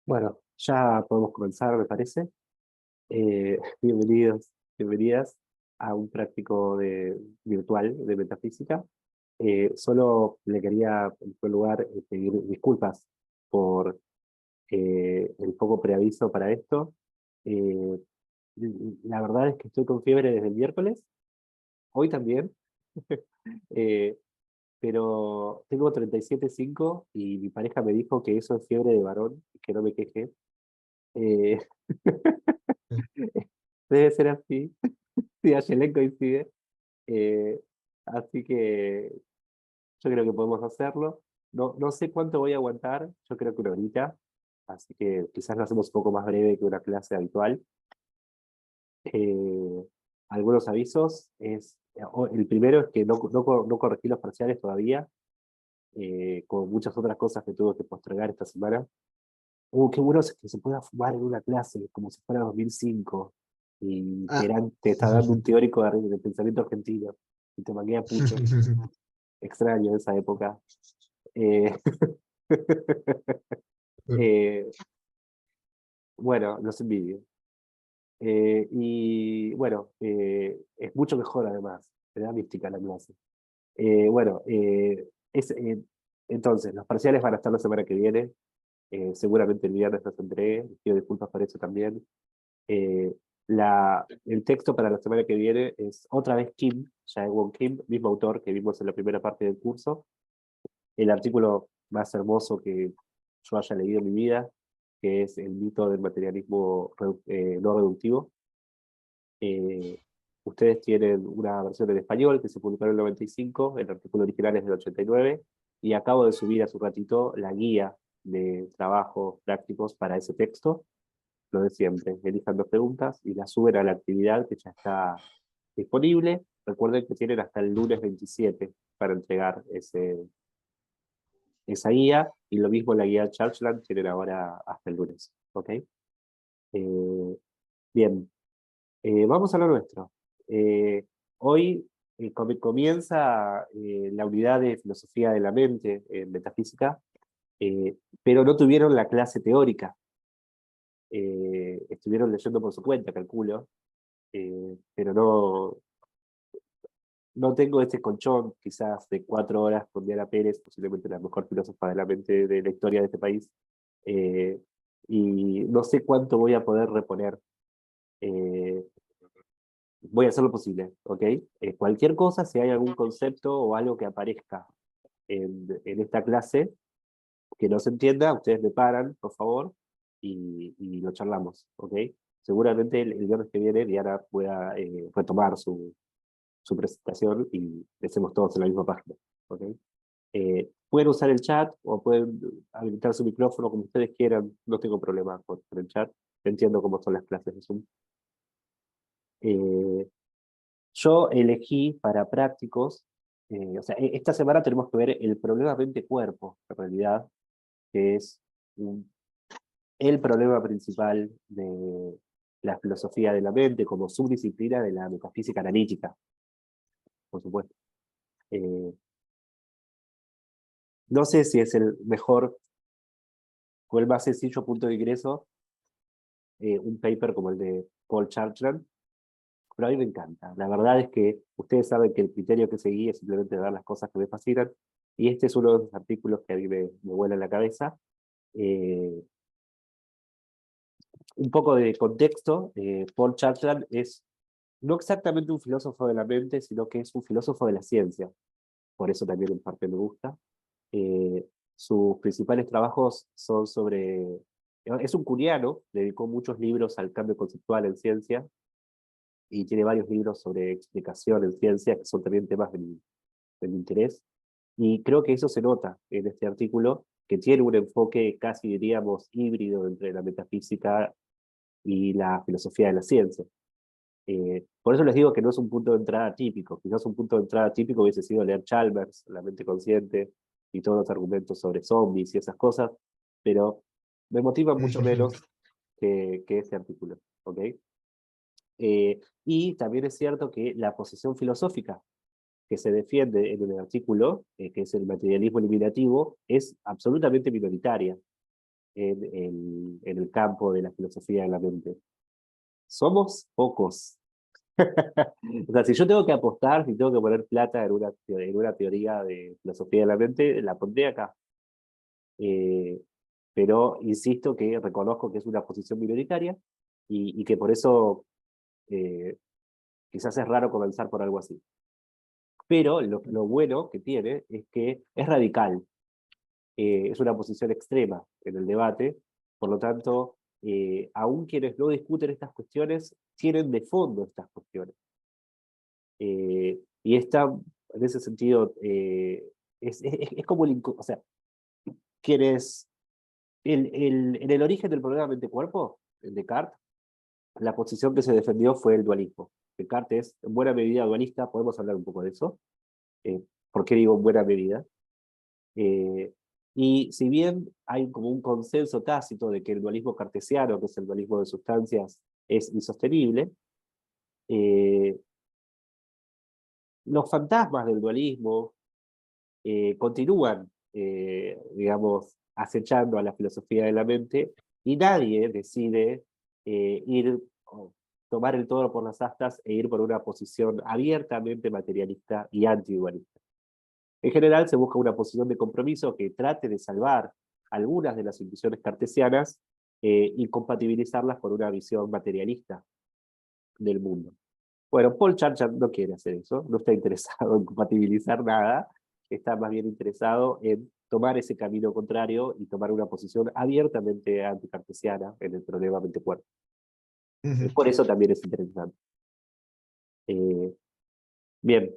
Bueno, ya podemos comenzar, me parece. Bienvenidos, bienvenidas a un práctico virtual de metafísica. Solo le quería, en primer lugar, pedir disculpas por el poco preaviso para esto. Eh, la verdad es que estoy con fiebre desde el miércoles, hoy también, eh, pero tengo 37,5 y mi pareja me dijo que eso es fiebre de varón y que no me queje. Eh, Debe ser así, si Ayelen coincide. Eh, Así que yo creo que podemos hacerlo. No sé cuánto voy a aguantar, yo creo que una horita, así que quizás lo hacemos un poco más breve que una clase habitual. Eh, Algunos avisos, el primero es que no corregí los parciales todavía, con muchas otras cosas que tuve que postergar esta semana. Qué bueno es que se pueda fumar en una clase, como si fuera 2005, y Ah. te está dando un teórico de pensamiento argentino, y te manguea pucho. Extraño esa época. Eh, eh, bueno, los envidio. Y bueno, es mucho mejor además, te da mística la clase. Bueno, entonces, los parciales van a estar la semana que viene, seguramente el viernes los entregué, les pido disculpas por eso también. Eh, el texto para la semana que viene es otra vez Kim, Jae-won Kim, mismo autor que vimos en la primera parte del curso. El artículo más hermoso que yo haya leído en mi vida, que es el mito del materialismo no reductivo. Eh, Ustedes tienen una versión en español que se publicó en el 95, el artículo original es del 89, y acabo de subir hace un ratito la guía de trabajos prácticos para ese texto. Lo de siempre, elijan dos preguntas y las suben a la actividad que ya está disponible. Recuerden que tienen hasta el lunes 27 para entregar esa guía, y lo mismo la guía Churchland tienen ahora hasta el lunes. ¿Ok? Bien, vamos a lo nuestro. Eh, Hoy comienza la unidad de filosofía de la mente en metafísica, pero no tuvieron la clase teórica. Estuvieron leyendo por su cuenta, calculo, pero no tengo ese colchón, quizás de 4 horas con Diana Pérez, posiblemente la mejor filósofa de la mente de la historia de este país, eh, y no sé cuánto voy a poder reponer. Eh, Voy a hacer lo posible, ¿ok? Cualquier cosa, si hay algún concepto o algo que aparezca en esta clase que no se entienda, ustedes me paran, por favor, y lo charlamos, ¿ok? Seguramente el viernes que viene Diana pueda retomar su presentación y estemos todos en la misma página, ¿ok? Pueden usar el chat o pueden habilitar su micrófono como ustedes quieran, no tengo problema con el chat, entiendo cómo son las clases de Zoom. Eh, Yo elegí para prácticos, o sea, esta semana tenemos que ver el problema mente-cuerpo, en realidad, que es un- el problema principal de la filosofía de la mente como subdisciplina de la metafísica analítica, por supuesto. Eh, no sé si es el mejor o el más sencillo punto de ingreso, un paper como el de Paul Chartrand, pero a mí me encanta. La verdad es que ustedes saben que el criterio que seguí es simplemente dar las cosas que me fascinan, y este es uno de los artículos que a mí me vuela en la cabeza. Eh, un poco de contexto, Paul Chartrand es no exactamente un filósofo de la mente, sino que es un filósofo de la ciencia. Por eso también en parte me gusta. Eh, Sus principales trabajos son sobre... Es un curiano, dedicó muchos libros al cambio conceptual en ciencia, y tiene varios libros sobre explicación en ciencia, que son también temas de mi interés. Y creo que eso se nota en este artículo, que tiene un enfoque casi, diríamos, híbrido entre la metafísica y la filosofía de la ciencia. Por eso les digo que no es un punto de entrada típico. Quizás un punto de entrada típico hubiese sido leer Chalmers, La mente consciente, y todos los argumentos sobre zombies y esas cosas, pero me motiva mucho menos que este artículo. ¿Ok? Y también es cierto que la posición filosófica que se defiende en el artículo, que es el materialismo eliminativo, es absolutamente minoritaria. en el campo de la filosofía de la mente. Somos pocos. O sea, si yo tengo que apostar, si tengo que poner plata en una teoría de filosofía de la mente, la pondré acá. Eh, pero insisto que reconozco que es una posición minoritaria y que por eso eh, quizás es raro comenzar por algo así. Pero lo bueno que tiene es que es radical, es una posición extrema en el debate, por lo tanto, aún quienes no discuten estas cuestiones, tienen de fondo estas cuestiones. Y esta, en ese sentido, es como o sea, quienes, en el origen del problema mente-cuerpo, en Descartes, la posición que se defendió fue el dualismo. Descartes es en buena medida dualista, podemos hablar un poco de eso. ¿Por qué digo en buena medida? Eh, y si bien hay como un consenso tácito de que el dualismo cartesiano, que es el dualismo de sustancias, es insostenible, eh, los fantasmas del dualismo continúan, digamos, acechando a la filosofía de la mente y nadie decide ir, o tomar el toro por las astas e ir por una posición abiertamente materialista y antidualista. En general se busca una posición de compromiso que trate de salvar algunas de las intuiciones cartesianas y compatibilizarlas con una visión materialista del mundo. Bueno, Paul Churchill no quiere hacer eso, no está interesado en compatibilizar nada, está más bien interesado en tomar ese camino contrario y tomar una posición abiertamente anticartesiana en el problema mente-cuerpo. Por eso también es interesante. Eh, bien,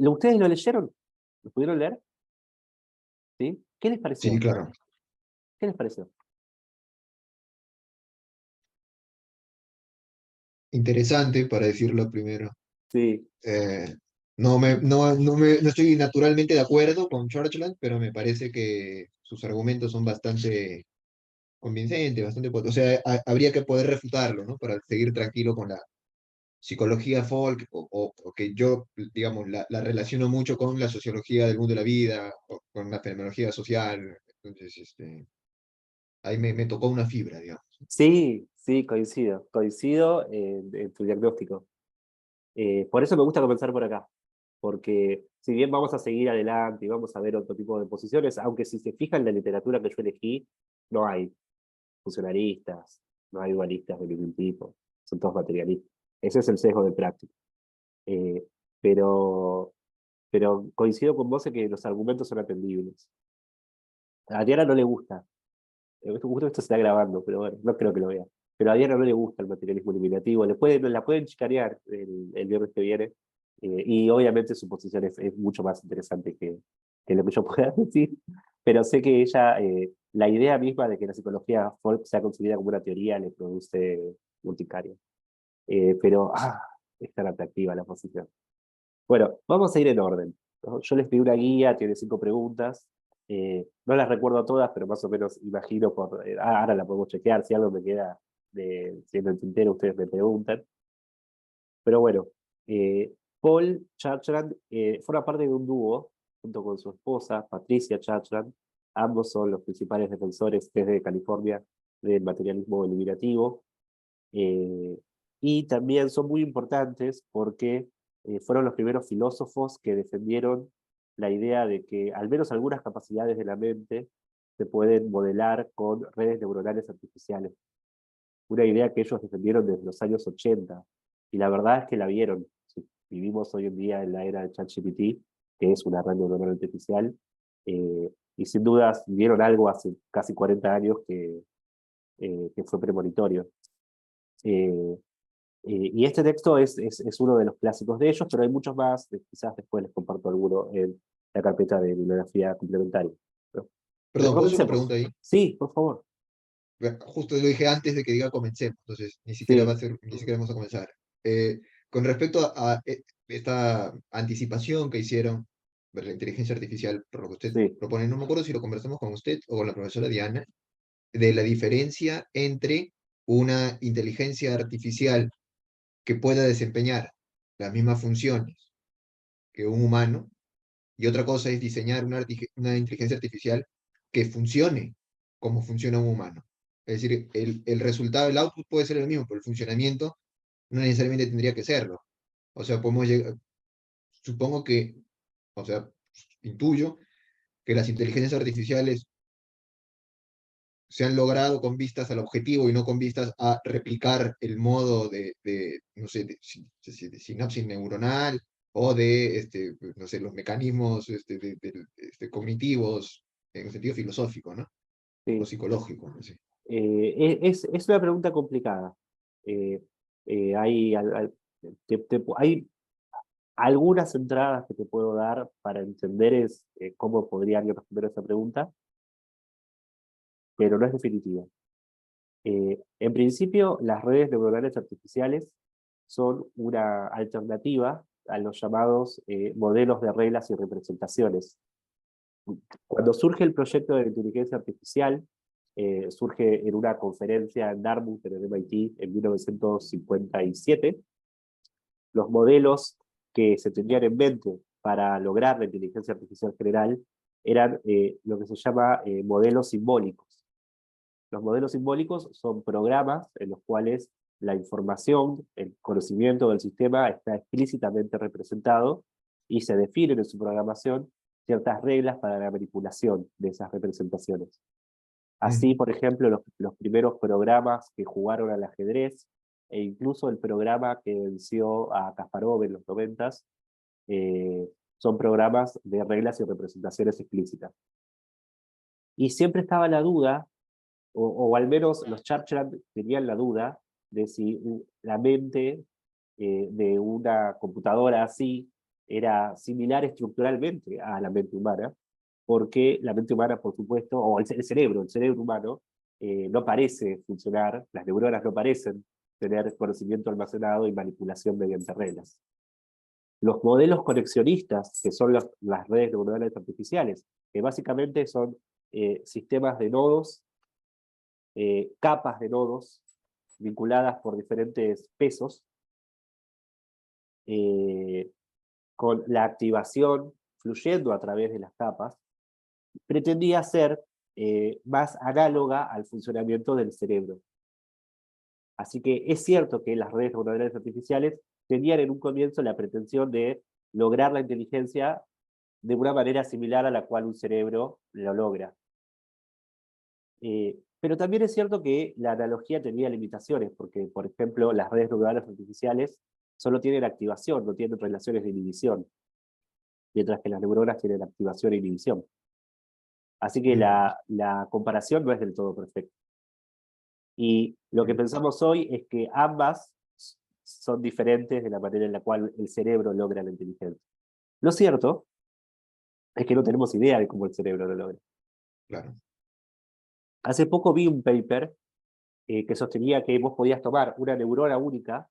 ¿ustedes lo leyeron? ¿Lo pudieron leer? ¿Sí? ¿Qué les Sí, pareció? claro. ¿Qué les pareció? Interesante, para decirlo primero. Sí, Eh, no estoy naturalmente de acuerdo con Churchland, pero me parece que sus argumentos son bastante convincentes, o sea, habría que poder refutarlo, ¿no? Para seguir tranquilo con la psicología folk, o que yo, digamos, la relaciono mucho con la sociología del mundo de la vida, o con la fenomenología social. Entonces, ahí me tocó una fibra, digamos. sí, sí, coincido en tu diagnóstico. Por eso me gusta comenzar por acá, porque si bien vamos a seguir adelante y vamos a ver otro tipo de posiciones, aunque si se fijan en la literatura que yo elegí, no hay funcionalistas, no hay dualistas de ningún tipo, son todos materialistas. Ese es el sesgo del práctico. Eh, pero, pero coincido con vos en que los argumentos son atendibles. A Diana no le gusta, justo esto se está grabando, pero bueno, no creo que lo vea. Pero a Diana no le gusta el materialismo eliminativo, la pueden chicarear el viernes que viene, y obviamente su posición es mucho más interesante que lo que yo pueda decir, pero sé que ella, la idea misma de que la psicología folk sea concebida como una teoría le produce urticaria. Pero, es tan atractiva la posición. Bueno, vamos a ir en orden, ¿no? Yo les pedí una guía, tiene 5 preguntas. No las recuerdo todas, pero más o menos imagino ahora la podemos chequear. Si algo me queda siendo el tintero, ustedes me preguntan. Pero bueno, Paul Churchland forma parte de un dúo junto con su esposa, Patricia Churchland. Ambos son los principales defensores desde California del materialismo eliminativo. Eh, y también son muy importantes porque fueron los primeros filósofos que defendieron la idea de que al menos algunas capacidades de la mente se pueden modelar con redes neuronales artificiales. Una idea que ellos defendieron desde los años 80. Y la verdad es que la vieron. Si vivimos hoy en día en la era de ChatGPT, que es una red neuronal artificial, y sin dudas vieron algo hace casi 40 años que fue premonitorio. Eh, y este texto es uno de los clásicos de ellos, pero hay muchos más, quizás después les comparto alguno en la carpeta de bibliografía complementaria. Pero Perdón, ¿puedo hacer una comencemos. pregunta ahí? Sí, por favor. Justo lo dije antes de que diga comencemos, entonces Sí, ni siquiera vamos a comenzar. Con respecto a esta anticipación que hicieron de la inteligencia artificial, por lo que usted sí. propone, no me acuerdo si lo conversamos con usted o con la profesora Diana, de la diferencia entre una inteligencia artificial que pueda desempeñar las mismas funciones que un humano, y otra cosa es diseñar una inteligencia artificial que funcione cómo funciona un humano. Es decir, el resultado, el output puede ser el mismo, pero el funcionamiento no necesariamente tendría que serlo. O sea, podemos llegar, supongo que, o sea, intuyo que las inteligencias artificiales se han logrado con vistas al objetivo y no con vistas a replicar el modo no sé, de sinapsis neuronal o de, no sé, los mecanismos cognitivos en el sentido filosófico, ¿no? O Sí. psicológico, no sé. Es una pregunta complicada. Eh, hay algunas entradas que te puedo dar para entender cómo podría alguien responder esa pregunta, pero no es definitiva. En principio, las redes neuronales artificiales son una alternativa a los llamados modelos de reglas y representaciones. Cuando surge el proyecto de inteligencia artificial, surge en una conferencia en Dartmouth, en el MIT, en 1957. Los modelos que se tenían en mente para lograr la inteligencia artificial general eran lo que se llama modelos simbólicos. Los modelos simbólicos son programas en los cuales la información, el conocimiento del sistema está explícitamente representado y se definen en su programación ciertas reglas para la manipulación de esas representaciones. Así, Ujú. por ejemplo, los primeros programas que jugaron al ajedrez, e incluso el programa que venció a Kasparov en los 90s, son programas de reglas y representaciones explícitas. Y siempre estaba la duda, o al menos los Churchill tenían la duda, de si la mente de una computadora así era similar estructuralmente a la mente humana, porque la mente humana, por supuesto, o el cerebro humano, no parece funcionar, las neuronas no parecen tener conocimiento almacenado y manipulación mediante reglas. Los modelos conexionistas, que son las redes neuronales artificiales, que básicamente son sistemas de nodos, capas de nodos vinculadas por diferentes pesos, eh, con la activación fluyendo a través de las capas, pretendía ser más análoga al funcionamiento del cerebro. Así que es cierto que las redes neuronales artificiales tenían en un comienzo la pretensión de lograr la inteligencia de una manera similar a la cual un cerebro lo logra. Pero también es cierto que la analogía tenía limitaciones, porque, por ejemplo, las redes neuronales artificiales solo tienen activación, no tienen relaciones de inhibición, mientras que las neuronas tienen activación e inhibición. Así que Mm, la comparación no es del todo perfecta. Y lo que mm, pensamos hoy es que ambas son diferentes de la manera en la cual el cerebro logra la inteligencia. Lo cierto es que no tenemos idea de cómo el cerebro lo logra. claro. Hace poco vi un paper que sostenía que vos podías tomar una neurona única,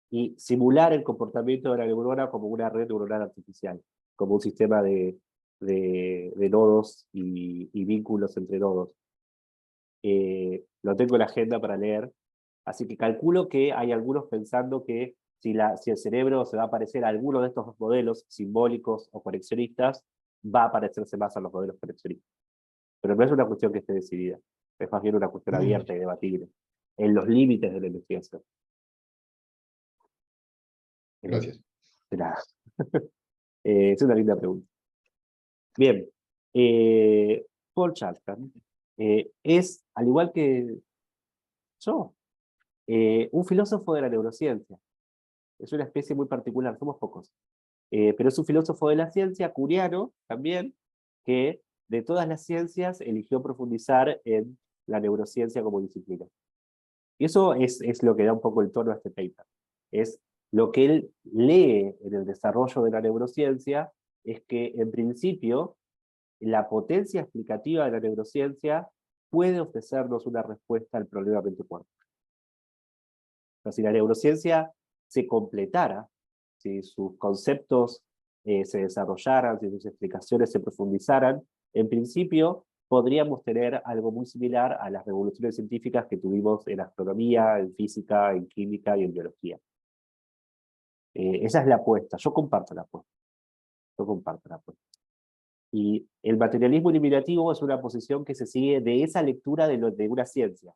y simular el comportamiento de la neurona como una red neuronal artificial, como un sistema de nodos y vínculos entre nodos. Lo tengo en la agenda para leer, así que calculo que hay algunos pensando que si el cerebro se va a parecer a alguno de estos modelos simbólicos o conexionistas, va a parecerse más a los modelos conexionistas. Pero no es una cuestión que esté decidida, es más bien una cuestión Mm, abierta y debatible, en los límites de la investigación. Eh, gracias. de nada. Es una linda pregunta. Bien, Paul Chapman es, al igual que yo, un filósofo de la neurociencia. Es una especie muy particular, somos pocos. Pero es un filósofo de la ciencia, curiano también, que de todas las ciencias eligió profundizar en la neurociencia como disciplina. Y eso es lo que da un poco el tono a este paper. Es lo que él lee en el desarrollo de la neurociencia, es que en principio la potencia explicativa de la neurociencia puede ofrecernos una respuesta al problema mente-cuerpo. O sea, si la neurociencia se completara, si sus conceptos se desarrollaran, si sus explicaciones se profundizaran, en principio podríamos tener algo muy similar a las revoluciones científicas que tuvimos en astronomía, en física, en química y en biología. Esa es la apuesta. Yo comparto la apuesta. Yo comparto la apuesta. Y el materialismo eliminativo es una posición que se sigue de esa lectura de una ciencia.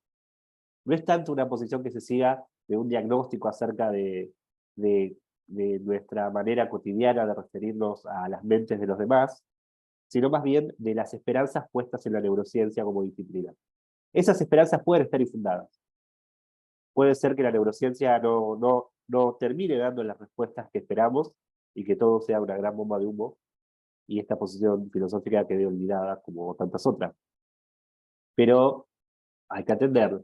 No es tanto una posición que se siga de un diagnóstico acerca de, de nuestra manera cotidiana de referirnos a las mentes de los demás, sino más bien de las esperanzas puestas en la neurociencia como disciplina. Esas esperanzas pueden estar infundadas. Puede ser que la neurociencia no termine dando las respuestas que esperamos y que todo sea una gran bomba de humo, y esta posición filosófica quede olvidada como tantas otras. Pero hay que atenderlo,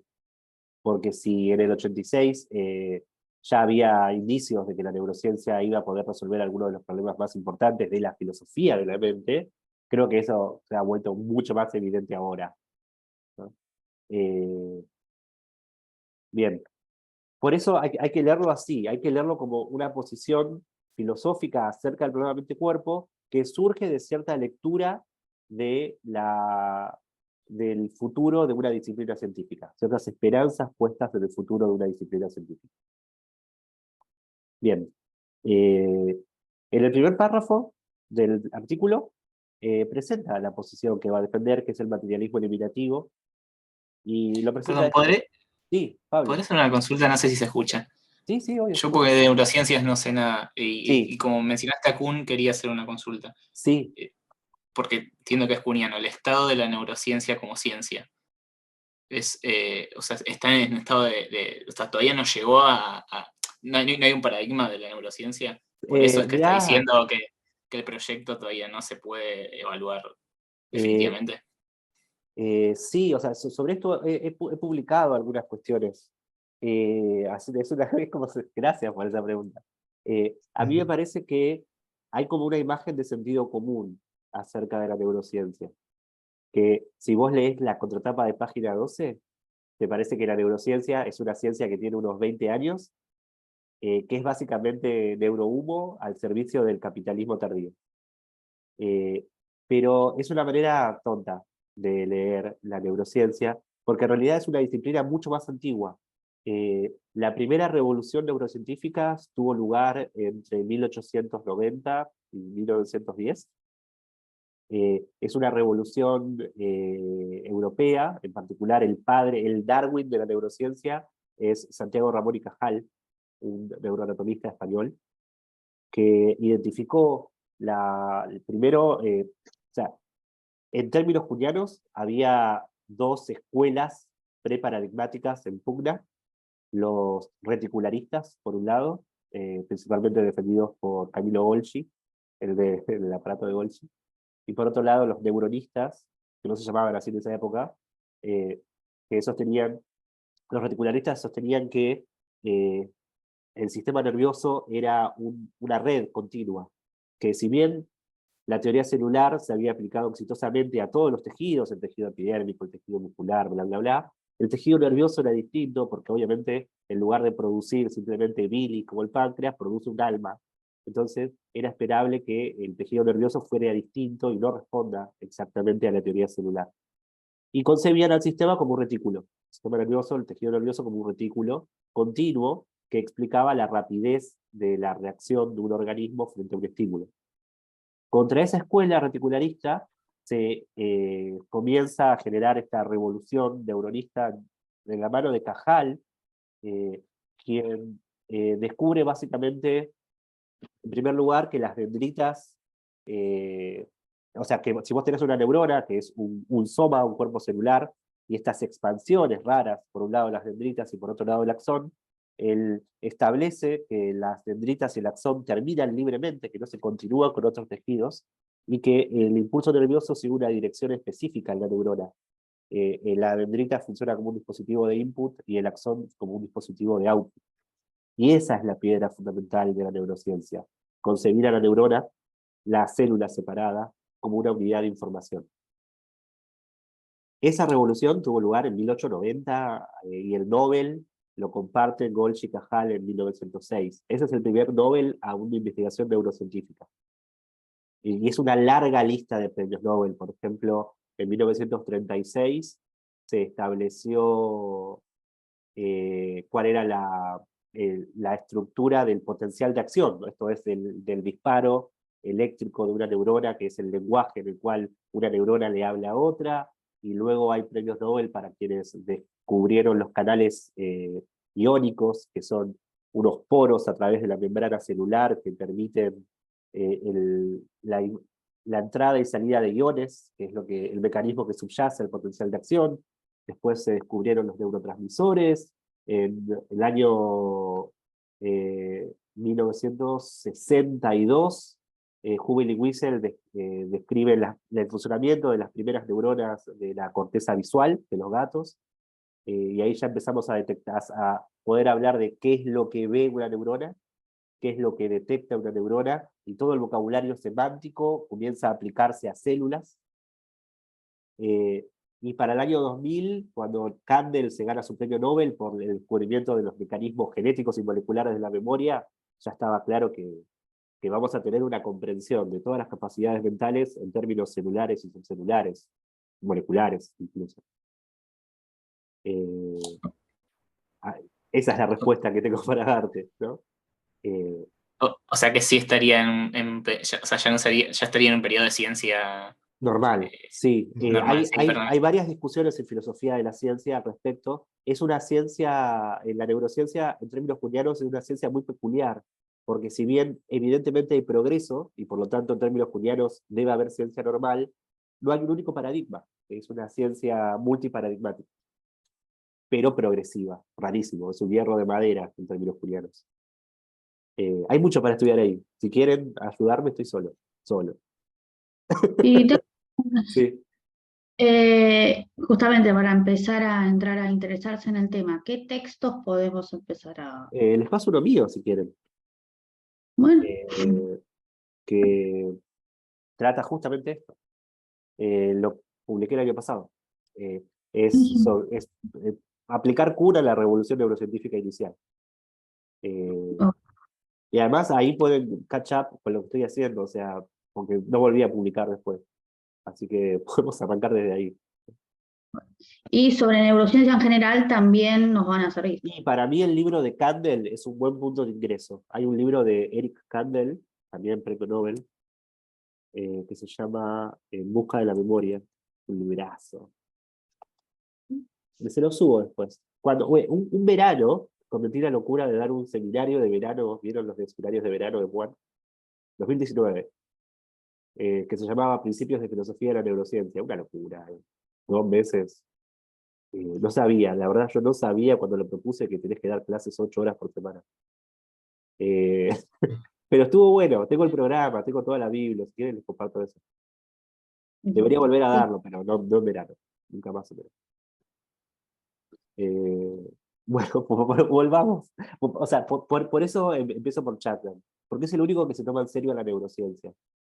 porque si en el 86 ya había indicios de que la neurociencia iba a poder resolver algunos de los problemas más importantes de la filosofía de la mente, creo que eso se ha vuelto mucho más evidente ahora, ¿no? Eh, Bien, por eso hay que leerlo así, hay que leerlo como una posición filosófica acerca del problema mente-cuerpo que surge de cierta lectura de del futuro de una disciplina científica, ciertas esperanzas puestas en el futuro de una disciplina científica. Bien, en el primer párrafo del artículo presenta la posición que va a defender, que es el materialismo eliminativo, y lo presenta de Perdón, esta manera. Sí, ¿podré Pablo. hacer una consulta? No sé si se escucha. Sí, sí, obvio, se Yo escucha. porque de neurociencias no sé nada, Sí, y como mencionaste a Kuhn, quería hacer una consulta, sí. porque entiendo que es kuhniano, el estado de la neurociencia como ciencia. O sea, está en un estado o sea, todavía no llegó no hay un paradigma de la neurociencia, por eso es que está Mirá, diciendo que el proyecto todavía no se puede evaluar eh, definitivamente. sí, o sea, sobre esto he publicado algunas cuestiones. Así es una vez como gracias por esa pregunta. A mí me Ujú. parece que hay como una imagen de sentido común acerca de la neurociencia, que si vos lees la contratapa de página 12, te parece que la neurociencia es una ciencia que tiene unos 20 años, que es básicamente neurohumo al servicio del capitalismo tardío. Eh, pero es una manera tonta de leer la neurociencia, porque en realidad es una disciplina mucho más antigua. La primera revolución neurocientífica tuvo lugar entre 1890 y 1910. Es una revolución europea, en particular el padre, el Darwin de la neurociencia, es Santiago Ramón y Cajal, un neuroanatomista español, que identificó primero, o sea, en términos cuñanos, había dos escuelas preparadigmáticas en pugna: los reticularistas, por un lado, principalmente defendidos por Camilo Golgi, el aparato de Golgi, y por otro lado los neuronistas, que no se llamaban así en esa época, eh, que sostenían, los reticularistas sostenían que eh, el sistema nervioso era una red continua, que si bien la teoría celular se había aplicado exitosamente a todos los tejidos, el tejido epidérmico, el tejido muscular, bla, bla, bla, el tejido nervioso era distinto porque obviamente en lugar de producir simplemente bilis como el páncreas, produce un alma. Entonces era esperable que el tejido nervioso fuera distinto y no responda exactamente a la teoría celular. Y concebían al sistema como un retículo. El sistema nervioso, el tejido nervioso como un retículo continuo que explicaba la rapidez de la reacción de un organismo frente a un estímulo. Contra esa escuela reticularista se comienza a generar esta revolución neuronista de la mano de Cajal, eh, quien descubre básicamente, en primer lugar, que las dendritas, eh, o sea, que si vos tenés una neurona, que es un soma, un cuerpo celular, y estas expansiones raras, por un lado las dendritas y por otro lado el axón, él establece que las dendritas y el axón terminan libremente, que no se continúan con otros tejidos, y que el impulso nervioso sigue una dirección específica en la neurona. La dendrita funciona como un dispositivo de input y el axón como un dispositivo de output. Y esa es la piedra fundamental de la neurociencia: concebir a la neurona, la célula separada, como una unidad de información. Esa revolución tuvo lugar en 1890 y el Nobel lo comparten Golgi y Cajal en 1906. Ese es el primer Nobel a una investigación neurocientífica. Y es una larga lista de premios Nobel. Por ejemplo, en 1936 se estableció cuál era la estructura del potencial de acción, ¿no? Esto es del disparo eléctrico de una neurona, que es el lenguaje en el cual una neurona le habla a otra, y luego hay premios Nobel para quienes descubrieron los canales iónicos, que son unos poros a través de la membrana celular que permiten la entrada y salida de iones, que es el mecanismo que subyace al potencial de acción. Después se descubrieron los neurotransmisores. En el año 1962, Hubel y Wiesel describen el funcionamiento de las primeras neuronas de la corteza visual de los gatos, y ahí ya empezamos a detectar, a poder hablar de qué es lo que ve una neurona, qué es lo que detecta una neurona, y todo el vocabulario semántico comienza a aplicarse a células. Y para el año 2000, cuando Kandel se gana su premio Nobel por el descubrimiento de los mecanismos genéticos y moleculares de la memoria, ya estaba claro que vamos a tener una comprensión de todas las capacidades mentales en términos celulares y subcelulares, moleculares incluso. Esa es la respuesta que tengo para darte, ¿no? O sea que sí estaría o sea, ya estaría en un periodo de ciencia Normal, sí. normal, sí, perdón. Hay varias discusiones en filosofía de la ciencia al respecto. Es una ciencia, en la neurociencia, en términos junguianos, es una ciencia muy peculiar, porque si bien evidentemente hay progreso, y por lo tanto en términos junguianos debe haber ciencia normal, no hay un único paradigma. Es una ciencia multiparadigmática, pero progresiva, rarísimo, es un hierro de madera en términos junguianos. Hay mucho para estudiar ahí. Si quieren ayudarme, estoy solo. Y Sí. justamente para empezar a entrar a interesarse en el tema, ¿qué textos podemos empezar a...? Les paso uno mío, si quieren. Bueno, Que trata justamente esto. Lo publiqué el año pasado. Es aplicar cura a la revolución neurocientífica inicial. Y además ahí pueden catch up con lo que estoy haciendo, o sea, porque no volví a publicar después. Así que podemos arrancar desde ahí. y sobre neurociencia en general también nos van a servir. Y para mí el libro de Kandel es un buen punto de ingreso. Hay un libro de Eric Kandel, también premio Nobel, que se llama En busca de la memoria. Un librazo. Se lo subo después. Un verano, cometí la locura de dar un seminario de verano, ¿vieron los seminarios de verano de Juan? 2019, que se llamaba Principios de Filosofía de la Neurociencia. Una locura. 2 meses. No sabía, la verdad yo no sabía cuando lo propuse que tenés que dar clases 8 horas por semana. Pero estuvo bueno, tengo el programa, tengo toda la Biblia, si quieren les comparto eso. Debería volver a darlo, pero no en verano, nunca más en verano. Bueno, volvamos. O sea, por eso empiezo por Chapman, porque es el único que se toma en serio la neurociencia.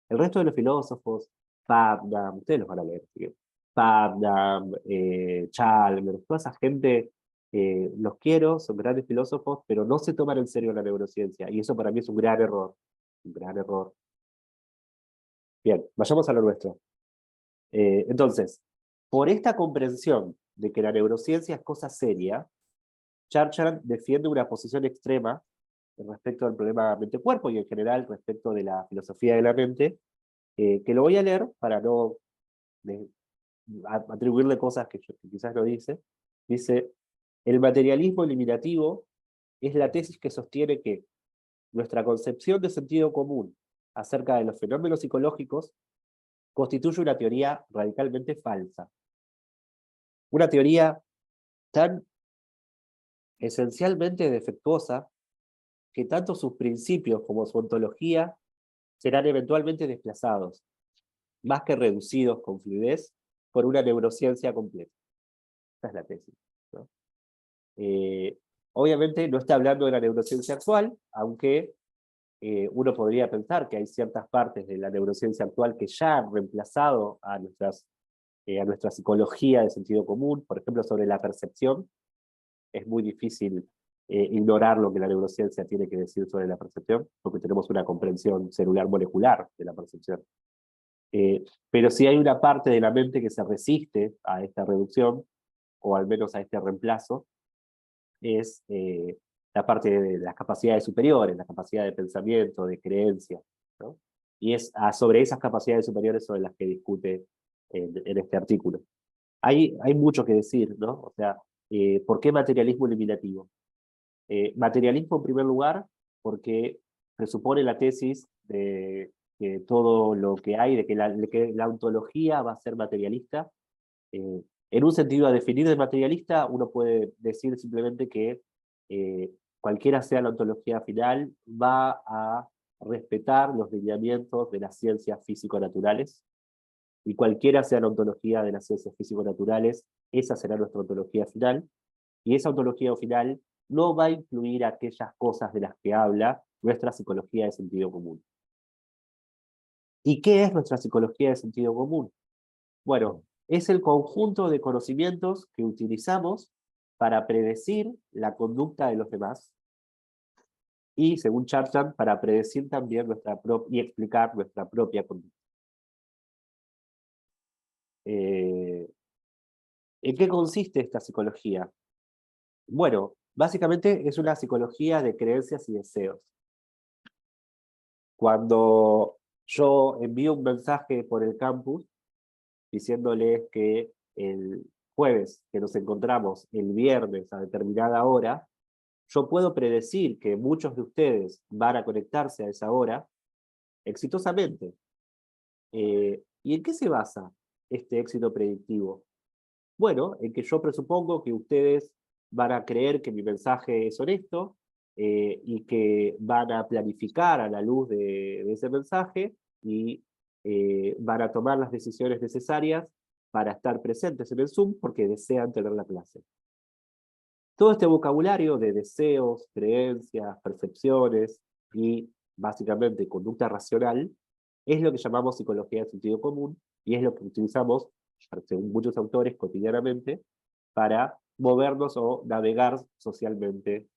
El resto de los filósofos, Putnam, ustedes los van a leer, ¿sí? Putnam, Chalmers, toda esa gente, los quiero, son grandes filósofos, pero no se toman en serio la neurociencia, y eso para mí es un gran error. Un gran error. Bien, vayamos a lo nuestro. Entonces, por esta comprensión de que la neurociencia es cosa seria, Churchill defiende una posición extrema respecto al problema mente-cuerpo y en general respecto de la filosofía de la mente, que lo voy a leer para no atribuirle cosas que quizás no dice. Dice, el materialismo eliminativo es la tesis que sostiene que nuestra concepción de sentido común acerca de los fenómenos psicológicos constituye una teoría radicalmente falsa. Una teoría tan esencialmente defectuosa que tanto sus principios como su ontología serán eventualmente desplazados, más que reducidos con fluidez, por una neurociencia completa. Esta es la tesis, ¿no? Obviamente no está hablando de la neurociencia actual, aunque uno podría pensar que hay ciertas partes de la neurociencia actual que ya han reemplazado a nuestra psicología de sentido común, por ejemplo, sobre la percepción. Es muy difícil ignorar lo que la neurociencia tiene que decir sobre la percepción, porque tenemos una comprensión celular molecular de la percepción. Pero si hay una parte de la mente que se resiste a esta reducción, o al menos a este reemplazo, es la parte de las capacidades superiores, la capacidad de pensamiento, de creencia, ¿no? Y es sobre esas capacidades superiores sobre las que discute en este artículo. Hay mucho que decir, ¿no? O sea, ¿por qué materialismo eliminativo? Materialismo en primer lugar, porque presupone la tesis de que todo lo que hay, de que la ontología va a ser materialista. En un sentido, a definir de materialista, uno puede decir simplemente que cualquiera sea la ontología final, va a respetar los lineamientos de las ciencias físico-naturales, y cualquiera sea la ontología de las ciencias físico-naturales, esa será nuestra ontología final, y esa ontología final no va a incluir aquellas cosas de las que habla nuestra psicología de sentido común. ¿Y qué es nuestra psicología de sentido común? Bueno, es el conjunto de conocimientos que utilizamos para predecir la conducta de los demás, y según Chartrand, para predecir también y explicar nuestra propia conducta. ¿En qué consiste esta psicología? Bueno, básicamente es una psicología de creencias y deseos. Cuando yo envío un mensaje por el campus diciéndoles que el jueves que nos encontramos el viernes a determinada hora, yo puedo predecir que muchos de ustedes van a conectarse a esa hora exitosamente. ¿Y en qué se basa este éxito predictivo? Bueno, en que yo presupongo que ustedes van a creer que mi mensaje es honesto, y que van a planificar a la luz de ese mensaje, y van a tomar las decisiones necesarias para estar presentes en el Zoom porque desean tener la clase. Todo este vocabulario de deseos, creencias, percepciones y básicamente conducta racional es lo que llamamos psicología de sentido común, y es lo que utilizamos, según muchos autores, cotidianamente para movernos o navegar socialmente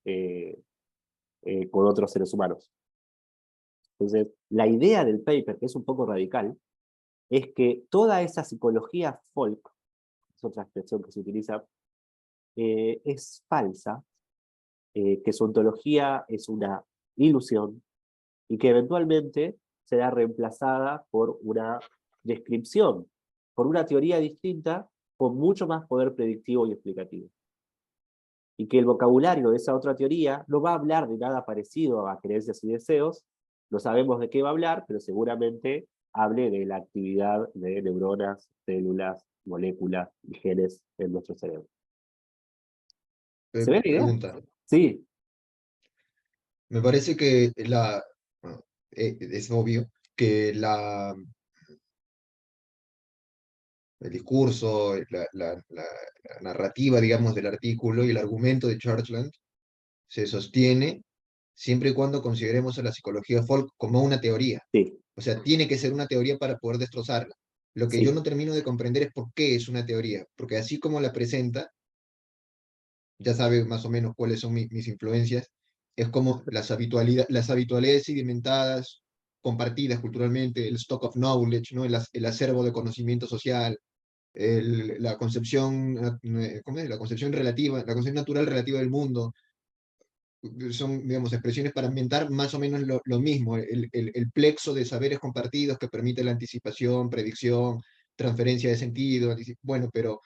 con otros seres humanos. Entonces, la idea del paper, que es un poco radical, es que toda esa psicología folk, es otra expresión que se utiliza, es falsa, que su ontología es una ilusión, y que eventualmente será reemplazada por una descripción, por una teoría distinta, con mucho más poder predictivo y explicativo. Y que el vocabulario de esa otra teoría no va a hablar de nada parecido a creencias y deseos, no sabemos de qué va a hablar, pero seguramente hable de la actividad de neuronas, células, moléculas y genes en nuestro cerebro. ¿Se ve la idea? Pregunta. Sí, Me parece que bueno, es obvio que el discurso, la narrativa, digamos, del artículo y el argumento de Churchland se sostiene siempre y cuando consideremos a la psicología folk como una teoría. sí, O sea, tiene que ser una teoría para poder destrozarla. Lo que yo sí. no termino de comprender es por qué es una teoría, porque así como la presenta, ya sabe más o menos cuáles son mis influencias, es como las habitualidades sedimentadas, compartidas culturalmente, el stock of knowledge, ¿no? El acervo de conocimiento social, la concepción, ¿cómo es? La concepción relativa, la concepción natural relativa del mundo, son, digamos, expresiones para inventar más o menos lo mismo, el plexo de saberes compartidos que permite la anticipación, predicción, transferencia de sentido, bueno, pero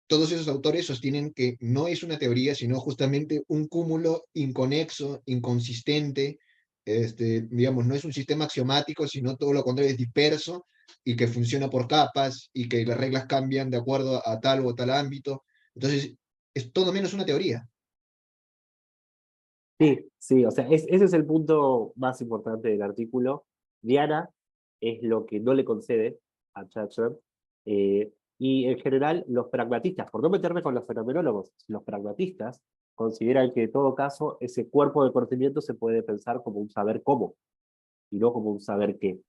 todos esos autores sostienen que no es una teoría, sino justamente un cúmulo inconexo, inconsistente, digamos, no es un sistema axiomático, sino todo lo contrario, es disperso y que funciona por capas y que las reglas cambian de acuerdo a tal o tal ámbito. Entonces, es todo menos una teoría. Sí, sí, o sea, ese es el punto más importante del artículo. Diana es lo que no le concede a Churchill, y en general los pragmatistas, por no meterme con los fenomenólogos, los pragmatistas consideran que en todo caso ese cuerpo de conocimiento se puede pensar como un saber cómo, y no como un saber qué,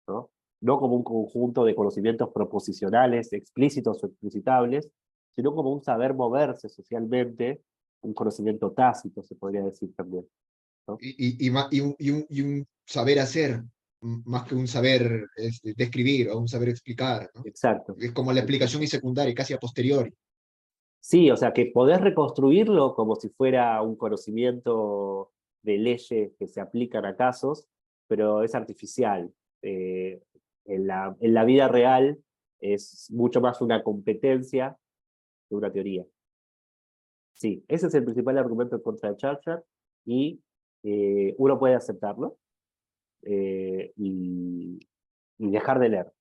¿no? No como un conjunto de conocimientos proposicionales, explícitos o explicitables, sino como un saber moverse socialmente, un conocimiento tácito, se podría decir también, ¿no? Y un saber hacer, más que un saber describir o un saber explicar, ¿no? Exacto. Es como la explicación y secundaria, casi a posteriori. Sí, o sea, que podés reconstruirlo como si fuera un conocimiento de leyes que se aplican a casos, pero es artificial. En la vida real es mucho más una competencia que una teoría. Sí, ese es el principal argumento en contra de Churchill, y uno puede aceptarlo y dejar de leer.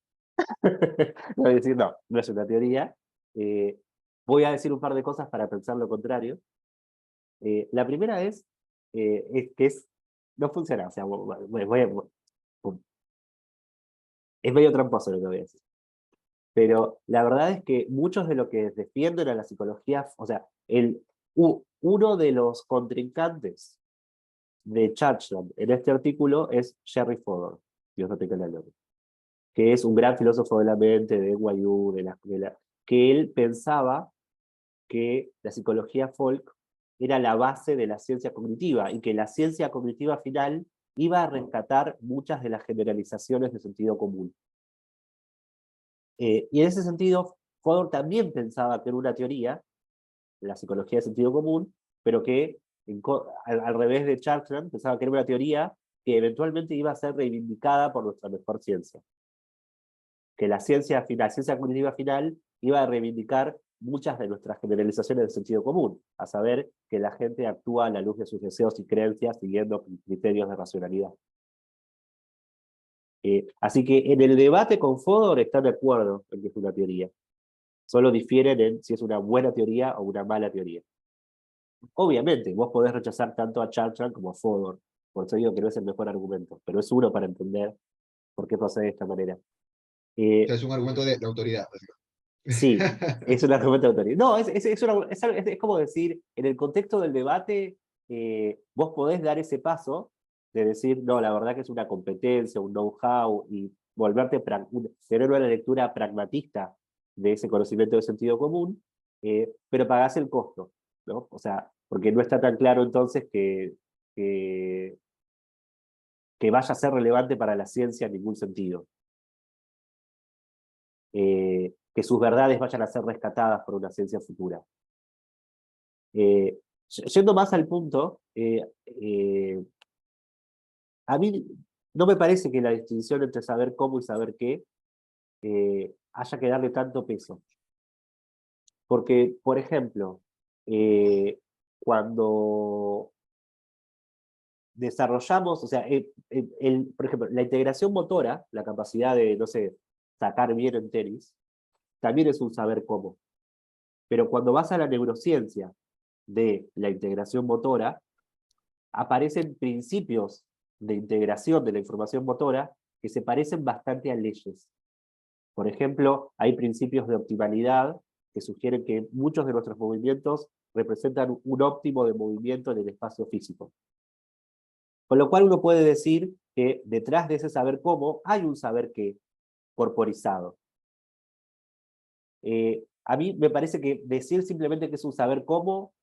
No, es decir, no, no es una teoría. Voy a decir un par de cosas para pensar lo contrario. La primera es que no funciona. O sea, es medio tramposo lo que voy a decir. Pero la verdad es que muchos de lo que defienden a la psicología, o sea, uno de los contrincantes de Churchill en este artículo es Jerry Fodor, Dios no tenga la gloria, que es un gran filósofo de la mente, de NYU, que él pensaba que la psicología folk era la base de la ciencia cognitiva, y que la ciencia cognitiva final iba a rescatar muchas de las generalizaciones de sentido común. Y en ese sentido, Fodor también pensaba que era una teoría, la psicología de sentido común, pero que al revés de Churchill, pensaba que era una teoría que eventualmente iba a ser reivindicada por nuestra mejor ciencia. Que la ciencia cognitiva final iba a reivindicar muchas de nuestras generalizaciones de sentido común, a saber que la gente actúa a la luz de sus deseos y creencias siguiendo criterios de racionalidad. Así que en el debate con Fodor están de acuerdo en que es una teoría. Solo difieren en si es una buena teoría o una mala teoría. Obviamente, vos podés rechazar tanto a Churchill como a Fodor, por eso digo que no es el mejor argumento, pero es uno para entender por qué procede de esta manera. O sea, es un argumento de la autoridad, Sí, básicamente. es un argumento de autoridad. No, es como decir, en el contexto del debate, vos podés dar ese paso de decir, no, la verdad que es una competencia, un know-how, y tener una lectura pragmatista de ese conocimiento de sentido común, pero pagás el costo, ¿no? O sea, porque no está tan claro entonces que vaya a ser relevante para la ciencia en ningún sentido. Que sus verdades vayan a ser rescatadas por una ciencia futura. Yendo más al punto, a mí no me parece que la distinción entre saber cómo y saber qué haya que darle tanto peso. Porque, por ejemplo, cuando desarrollamos, o sea, por ejemplo, la integración motora, la capacidad de, no sé, sacar bien en tenis, también es un saber cómo. Pero cuando vas a la neurociencia de la integración motora, aparecen principios de integración de la información motora que se parecen bastante a leyes. Por ejemplo, hay principios de optimalidad que sugieren que muchos de nuestros movimientos representan un óptimo de movimiento en el espacio físico. Con lo cual uno puede decir que detrás de ese saber cómo hay un saber qué corporizado. A mí me parece que decir simplemente que es un saber cómo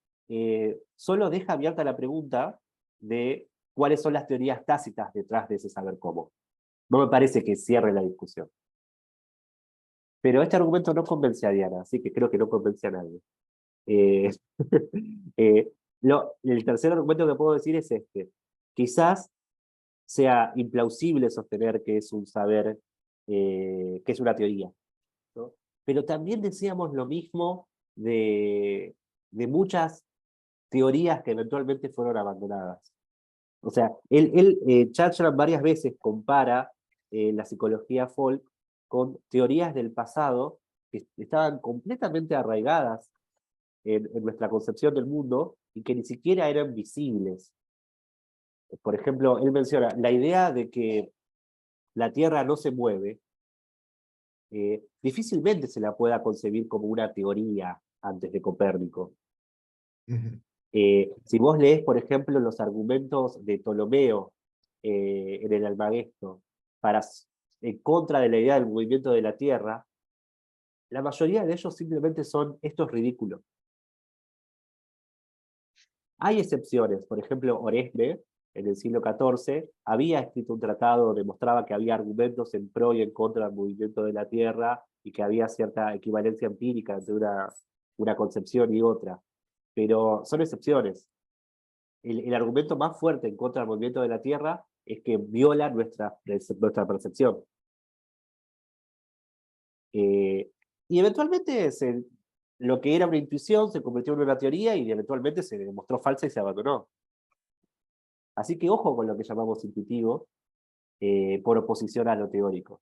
solo deja abierta la pregunta de cuáles son las teorías tácitas detrás de ese saber cómo. No me parece que cierre la discusión. Pero este argumento no convence a Diana, así que creo que no convence a nadie. El tercer argumento que puedo decir es este. Quizás sea implausible sostener que es un saber, que es una teoría, ¿no? Pero también decíamos lo mismo de muchas teorías que eventualmente fueron abandonadas. O sea, Churchill varias veces compara la psicología folk con teorías del pasado que estaban completamente arraigadas en nuestra concepción del mundo y que ni siquiera eran visibles. Por ejemplo, él menciona la idea de que la Tierra no se mueve, difícilmente se la pueda concebir como una teoría antes de Copérnico. Si vos lees, por ejemplo, los argumentos de Ptolomeo en el Almagesto en contra de la idea del movimiento de la Tierra, la mayoría de ellos simplemente son estos ridículos. Hay excepciones, por ejemplo, Oresme, en el siglo XIV, había escrito un tratado donde mostraba que había argumentos en pro y en contra del movimiento de la Tierra y que había cierta equivalencia empírica entre una concepción y otra. Pero son excepciones. El argumento más fuerte en contra del movimiento de la Tierra es que viola nuestra percepción. Y eventualmente lo que era una intuición se convirtió en una teoría y eventualmente se demostró falsa y se abandonó. Así que ojo con lo que llamamos intuitivo, por oposición a lo teórico.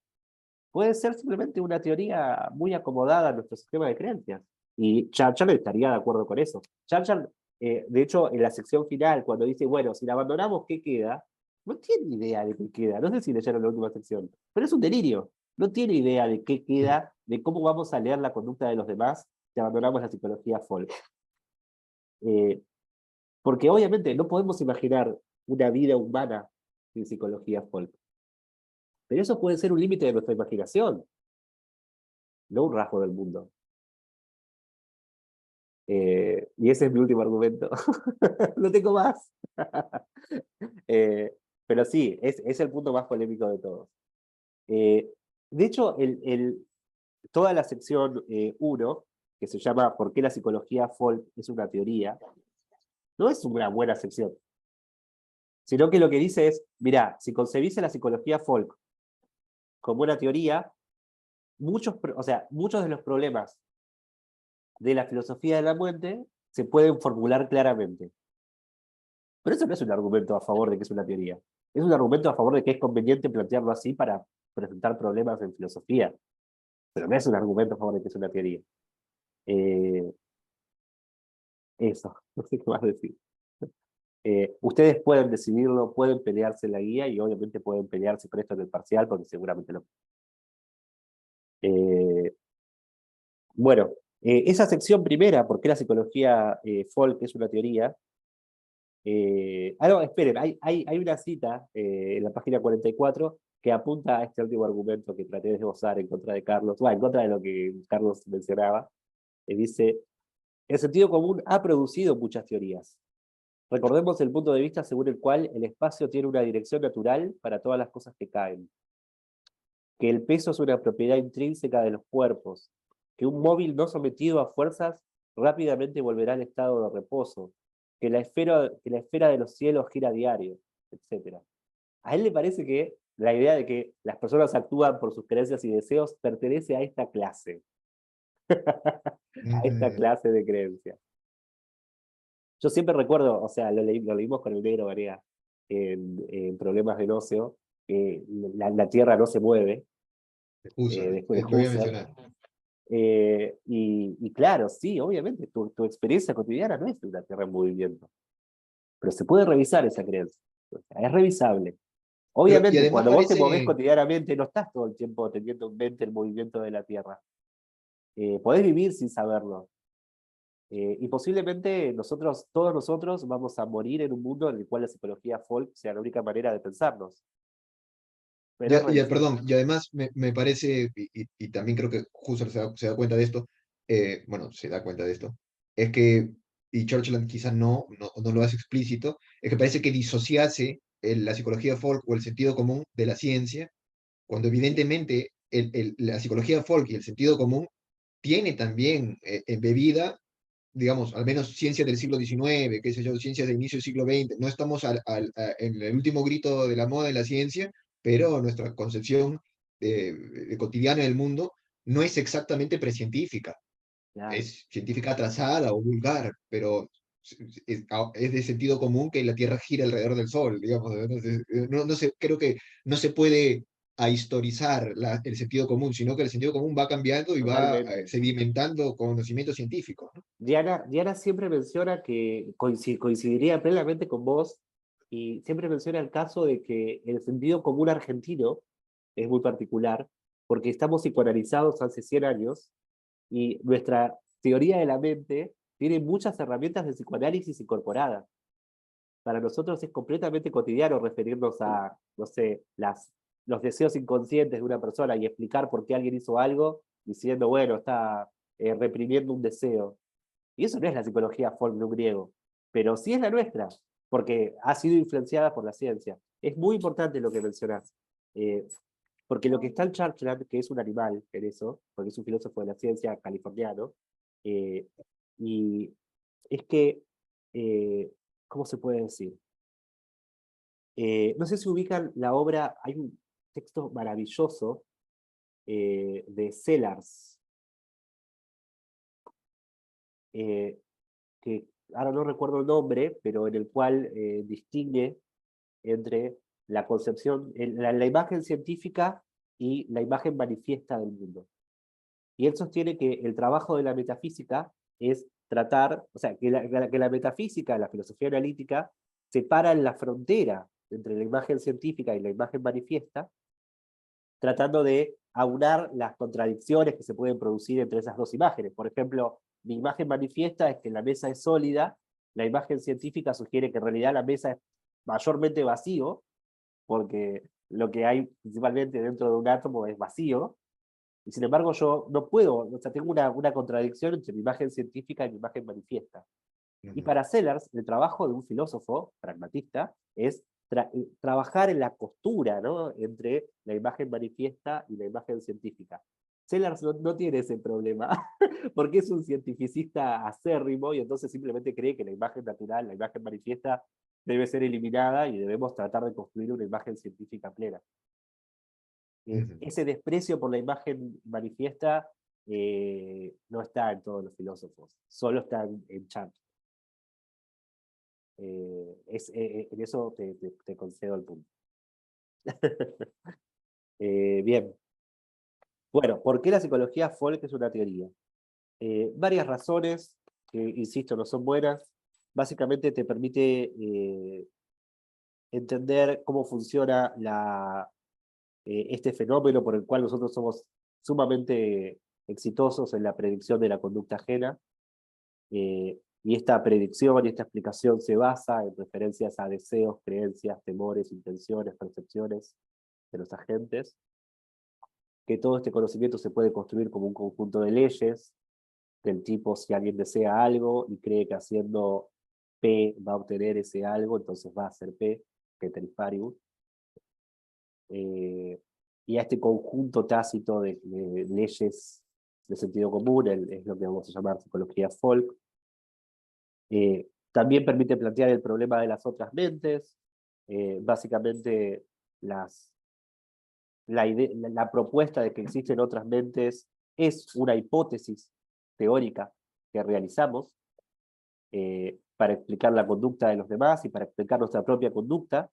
Puede ser simplemente una teoría muy acomodada a nuestro sistema de creencias. Y Churchill estaría de acuerdo con eso. Churchill, de hecho, en la sección final, cuando dice, bueno, si la abandonamos, ¿qué queda? No tiene idea de qué queda. No sé si leyeron la última sección, pero es un delirio. No tiene idea de qué queda, de cómo vamos a leer la conducta de los demás si abandonamos la psicología folk. Porque obviamente no podemos imaginar una vida humana sin psicología folk. Pero eso puede ser un límite de nuestra imaginación, no un rasgo del mundo. Y ese es mi último argumento. No tengo más. Pero sí, es el punto más polémico de todos. De hecho, toda la sección 1, que se llama ¿Por qué la psicología folk es una teoría?, no es una buena sección. Sino que lo que dice es, mirá, si concebís la psicología folk como una teoría, muchos de los problemas de la filosofía de la muerte se pueden formular claramente. Pero eso no es un argumento a favor de que es una teoría. Es un argumento a favor de que es conveniente plantearlo así para presentar problemas en filosofía. Pero no es un argumento a favor de que es una teoría. Eso, no sé qué más decir. Ustedes pueden decidirlo, pueden pelearse en la guía y obviamente pueden pelearse con esto en el parcial porque seguramente lo... Bueno, esa sección primera, ¿por qué la psicología folk es una teoría? No, esperen, hay una cita en la página 44 que apunta a este último argumento que traté de esbozar en contra de Carlos, bueno, en contra de lo que Carlos mencionaba. Dice, el sentido común ha producido muchas teorías. Recordemos el punto de vista según el cual el espacio tiene una dirección natural para todas las cosas que caen, que el peso es una propiedad intrínseca de los cuerpos, que un móvil no sometido a fuerzas rápidamente volverá al estado de reposo, que la esfera de los cielos gira a diario, etc. A él le parece que la idea de que las personas actúan por sus creencias y deseos pertenece a esta clase, a esta clase de creencias. Yo siempre recuerdo, o sea, lo leímos con el negro Garea en Problemas del Óseo, que la Tierra no se mueve, después de Lo voy a Husserl. mencionar. Y claro, sí, obviamente, tu experiencia cotidiana no es de una Tierra en movimiento, pero se puede revisar esa creencia, o sea, es revisable. Y Obviamente, además cuando vos te movés parece, cotidianamente, no estás todo el tiempo teniendo en mente el movimiento de la Tierra. Podés vivir sin saberlo. Y posiblemente todos nosotros, vamos a morir en un mundo en el cual la psicología folk sea la única manera de pensarnos. Pero es revisable. perdón, y además me parece, y también creo que Husserl se da cuenta de esto, bueno, se da cuenta de esto, es que, y Churchill quizás no lo hace explícito, es que parece que disociase la psicología folk o el sentido común de la ciencia, cuando evidentemente la psicología folk y el sentido común tiene también embebida, digamos, al menos ciencias del siglo XIX, qué sé yo, ciencias del inicio del siglo XX. No estamos en el último grito de la moda de la ciencia, pero nuestra concepción cotidiana del mundo no es exactamente precientífica, Claro. es científica atrasada o vulgar, pero es de sentido común que la Tierra gira alrededor del Sol, digamos. No sé, creo que no se puede ahistorizar el sentido común, sino que el sentido común va cambiando y va Totalmente. sedimentando conocimiento científico, ¿no? Diana siempre menciona que coincidiría plenamente con vos y siempre menciona el caso de que el sentido común argentino es muy particular porque estamos psicoanalizados hace 100 años y nuestra teoría de la mente tiene muchas herramientas de psicoanálisis incorporadas. Para nosotros es completamente cotidiano referirnos a, no sé, los deseos inconscientes de una persona y explicar por qué alguien hizo algo diciendo, bueno, está reprimiendo un deseo. Y eso no es la psicología folk de un griego, pero sí es la nuestra, porque ha sido influenciada por la ciencia. Es muy importante lo que mencionás, porque lo que está en Churchill, que es un animal en eso, porque es un filósofo de la ciencia californiano, eh, y es que, ¿cómo se puede decir? No sé si ubican la obra, hay un texto maravilloso de Sellars, que ahora no recuerdo el nombre, pero en el cual distingue entre la concepción, la imagen científica y la imagen manifiesta del mundo. Y él sostiene que el trabajo de la metafísica es tratar, o sea, que la metafísica, la filosofía analítica, separa la frontera entre la imagen científica y la imagen manifiesta, tratando de aunar las contradicciones que se pueden producir entre esas dos imágenes. Por ejemplo, mi imagen manifiesta es que la mesa es sólida, la imagen científica sugiere que en realidad la mesa es mayormente vacío, porque lo que hay principalmente dentro de un átomo es vacío, y sin embargo yo no puedo, o sea, tengo una contradicción entre mi imagen científica y mi imagen manifiesta. Y para Sellars, el trabajo de un filósofo pragmatista es trabajar en la costura, ¿no?, entre la imagen manifiesta y la imagen científica. Sellars no tiene ese problema, porque es un cientificista acérrimo y entonces simplemente cree que la imagen natural, la imagen manifiesta, debe ser eliminada y debemos tratar de construir una imagen científica plena. Ese desprecio por la imagen manifiesta no está en todos los filósofos, solo está en Chant. En eso te concedo el punto. Bien. Bueno, ¿por qué la psicología folk es una teoría? Varias razones, que insisto, no son buenas. Básicamente te permite entender cómo funciona este fenómeno por el cual nosotros somos sumamente exitosos en la predicción de la conducta ajena. Y esta predicción y esta explicación se basa en referencias a deseos, creencias, temores, intenciones, percepciones de los agentes. Que todo este conocimiento se puede construir como un conjunto de leyes, del tipo si alguien desea algo y cree que haciendo P va a obtener ese algo, entonces va a hacer P, ceteris paribus. Y a este conjunto tácito de leyes de sentido común es lo que vamos a llamar psicología folk. También permite plantear el problema de las otras mentes. Básicamente la propuesta de que existen otras mentes es una hipótesis teórica que realizamos para explicar la conducta de los demás y para explicar nuestra propia conducta.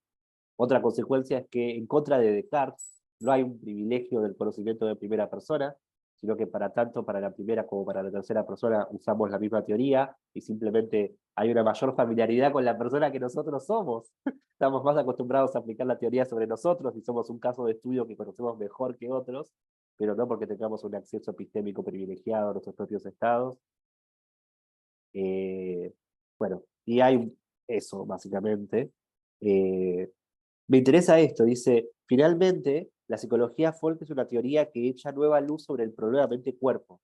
Otra consecuencia es que, en contra de Descartes, no hay un privilegio del conocimiento de primera persona, sino que tanto para la primera como para la tercera persona usamos la misma teoría y simplemente hay una mayor familiaridad con la persona que nosotros somos. Estamos más acostumbrados a aplicar la teoría sobre nosotros y somos un caso de estudio que conocemos mejor que otros, pero no porque tengamos un acceso epistémico privilegiado a nuestros propios estados. Bueno, y hay eso, básicamente. Me interesa esto, dice, finalmente, la psicología folk es una teoría que echa nueva luz sobre el problema mente-cuerpo.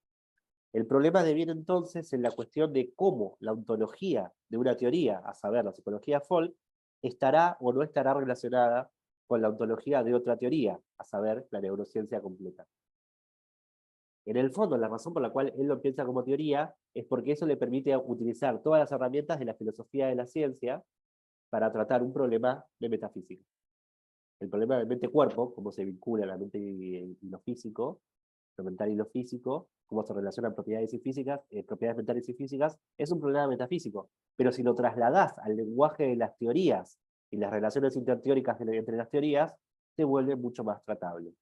El problema deviene entonces en la cuestión de cómo la ontología de una teoría, a saber, la psicología folk, estará o no estará relacionada con la ontología de otra teoría, a saber, la neurociencia completa. En el fondo, la razón por la cual él lo piensa como teoría es porque eso le permite utilizar todas las herramientas de la filosofía de la ciencia para tratar un problema de metafísica. El problema del mente-cuerpo, cómo se vincula la mente y lo físico, lo mental y lo físico, cómo se relacionan propiedades mentales y físicas, es un problema metafísico. Pero si lo trasladás al lenguaje de las teorías y las relaciones interteóricas entre las teorías, se vuelve mucho más tratable.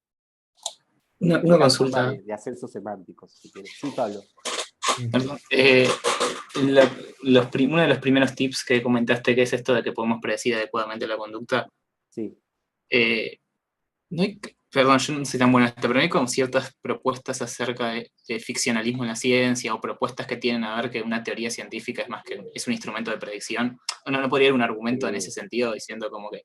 Una consulta. De ascenso semántico, si quieres. Sí, Pablo. Uno de los primeros tips que comentaste, que es esto de que podemos predecir adecuadamente la conducta. Sí. No hay, perdón, yo no soy tan buena en esto, pero no hay como ciertas propuestas acerca de ficcionalismo en la ciencia o propuestas que tienen a ver que una teoría científica es más que es un instrumento de predicción. No podría haber un argumento en ese sentido diciendo como que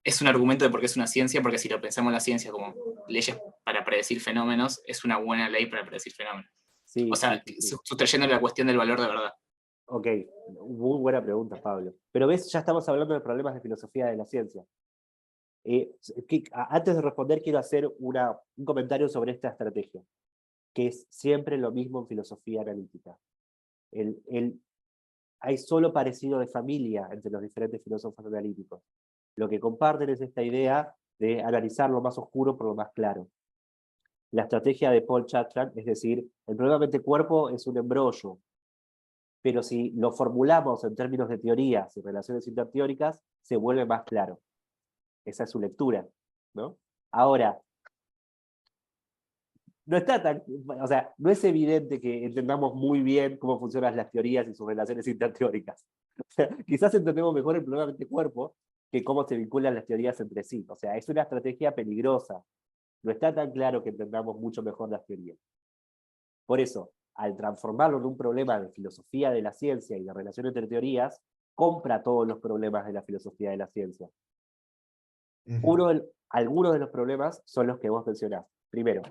es un argumento de por qué es una ciencia, porque si lo pensamos en la ciencia como leyes para predecir fenómenos, es una buena ley para predecir fenómenos. Sí, o sea, sí. sustrayendo la cuestión del valor de verdad. Ok, muy buena pregunta, Pablo. Pero ves, ya estamos hablando de problemas de filosofía de la ciencia. Antes de responder, quiero hacer un comentario sobre esta estrategia, que es siempre lo mismo en filosofía analítica. hay solo parecido de familia entre los diferentes filósofos analíticos. Lo que comparten es esta idea de analizar lo más oscuro por lo más claro. La estrategia de Paul Chatran, es decir, el problema mente-cuerpo es un embrollo, pero si lo formulamos en términos de teorías y relaciones interteóricas, se vuelve más claro. Esa es su lectura, ¿no? Ahora, no está tan, o sea, no es evidente que entendamos muy bien cómo funcionan las teorías y sus relaciones interteóricas. O sea, quizás entendemos mejor el problema mente-cuerpo que cómo se vinculan las teorías entre sí. O sea, es una estrategia peligrosa. No está tan claro que entendamos mucho mejor las teorías. Por eso, al transformarlo en un problema de filosofía de la ciencia y de relación entre teorías, compra todos los problemas de la filosofía de la ciencia. Algunos de los problemas son los que vos mencionás. Primero,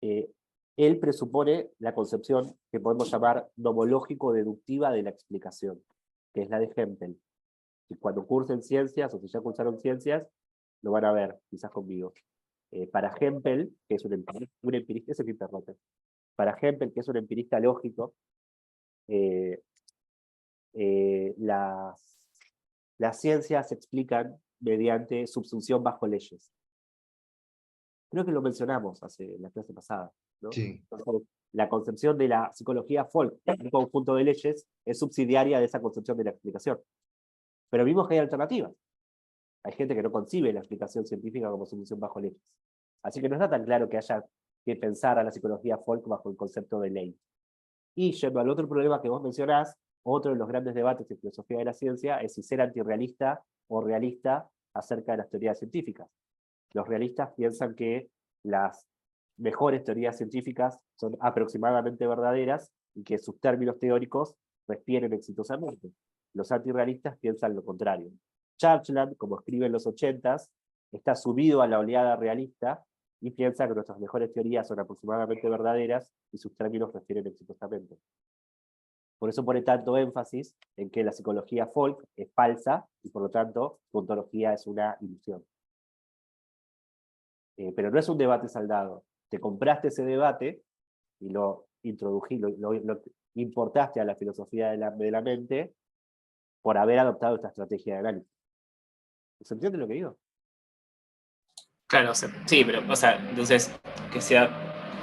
él presupone la concepción que podemos llamar nomológico-deductiva de la explicación, que es la de Hempel. Y cuando cursen ciencias, o si ya cursaron ciencias, lo van a ver, quizás conmigo. Para Hempel, que es un empirista, ese es Internet. Para Hempel, que es un empirista lógico, las ciencias se explican mediante subsunción bajo leyes. Creo que lo mencionamos en la clase pasada, ¿no? Sí. Entonces, la concepción de la psicología folk, un conjunto de leyes, es subsidiaria de esa concepción de la explicación. Pero vimos que hay alternativas. Hay gente que no concibe la explicación científica como subsunción bajo leyes. Así que no está tan claro que haya que pensar a la psicología folk bajo el concepto de ley. Y yendo al otro problema que vos mencionás, otro de los grandes debates en filosofía de la ciencia es si ser antirrealista o realista acerca de las teorías científicas. Los realistas piensan que las mejores teorías científicas son aproximadamente verdaderas y que sus términos teóricos respiren exitosamente. Los antirrealistas piensan lo contrario. Churchland, como escribe en los 80s, está subido a la oleada realista y piensa que nuestras mejores teorías son aproximadamente verdaderas y sus términos refieren exitosamente. Por eso pone tanto énfasis en que la psicología folk es falsa y por lo tanto su ontología es una ilusión. Pero no es un debate saldado. Te compraste ese debate y lo introdujiste, lo importaste a la filosofía de la mente por haber adoptado esta estrategia de análisis. ¿Se entiende lo que digo? Claro, o sea, sí, pero, o sea, entonces, que sea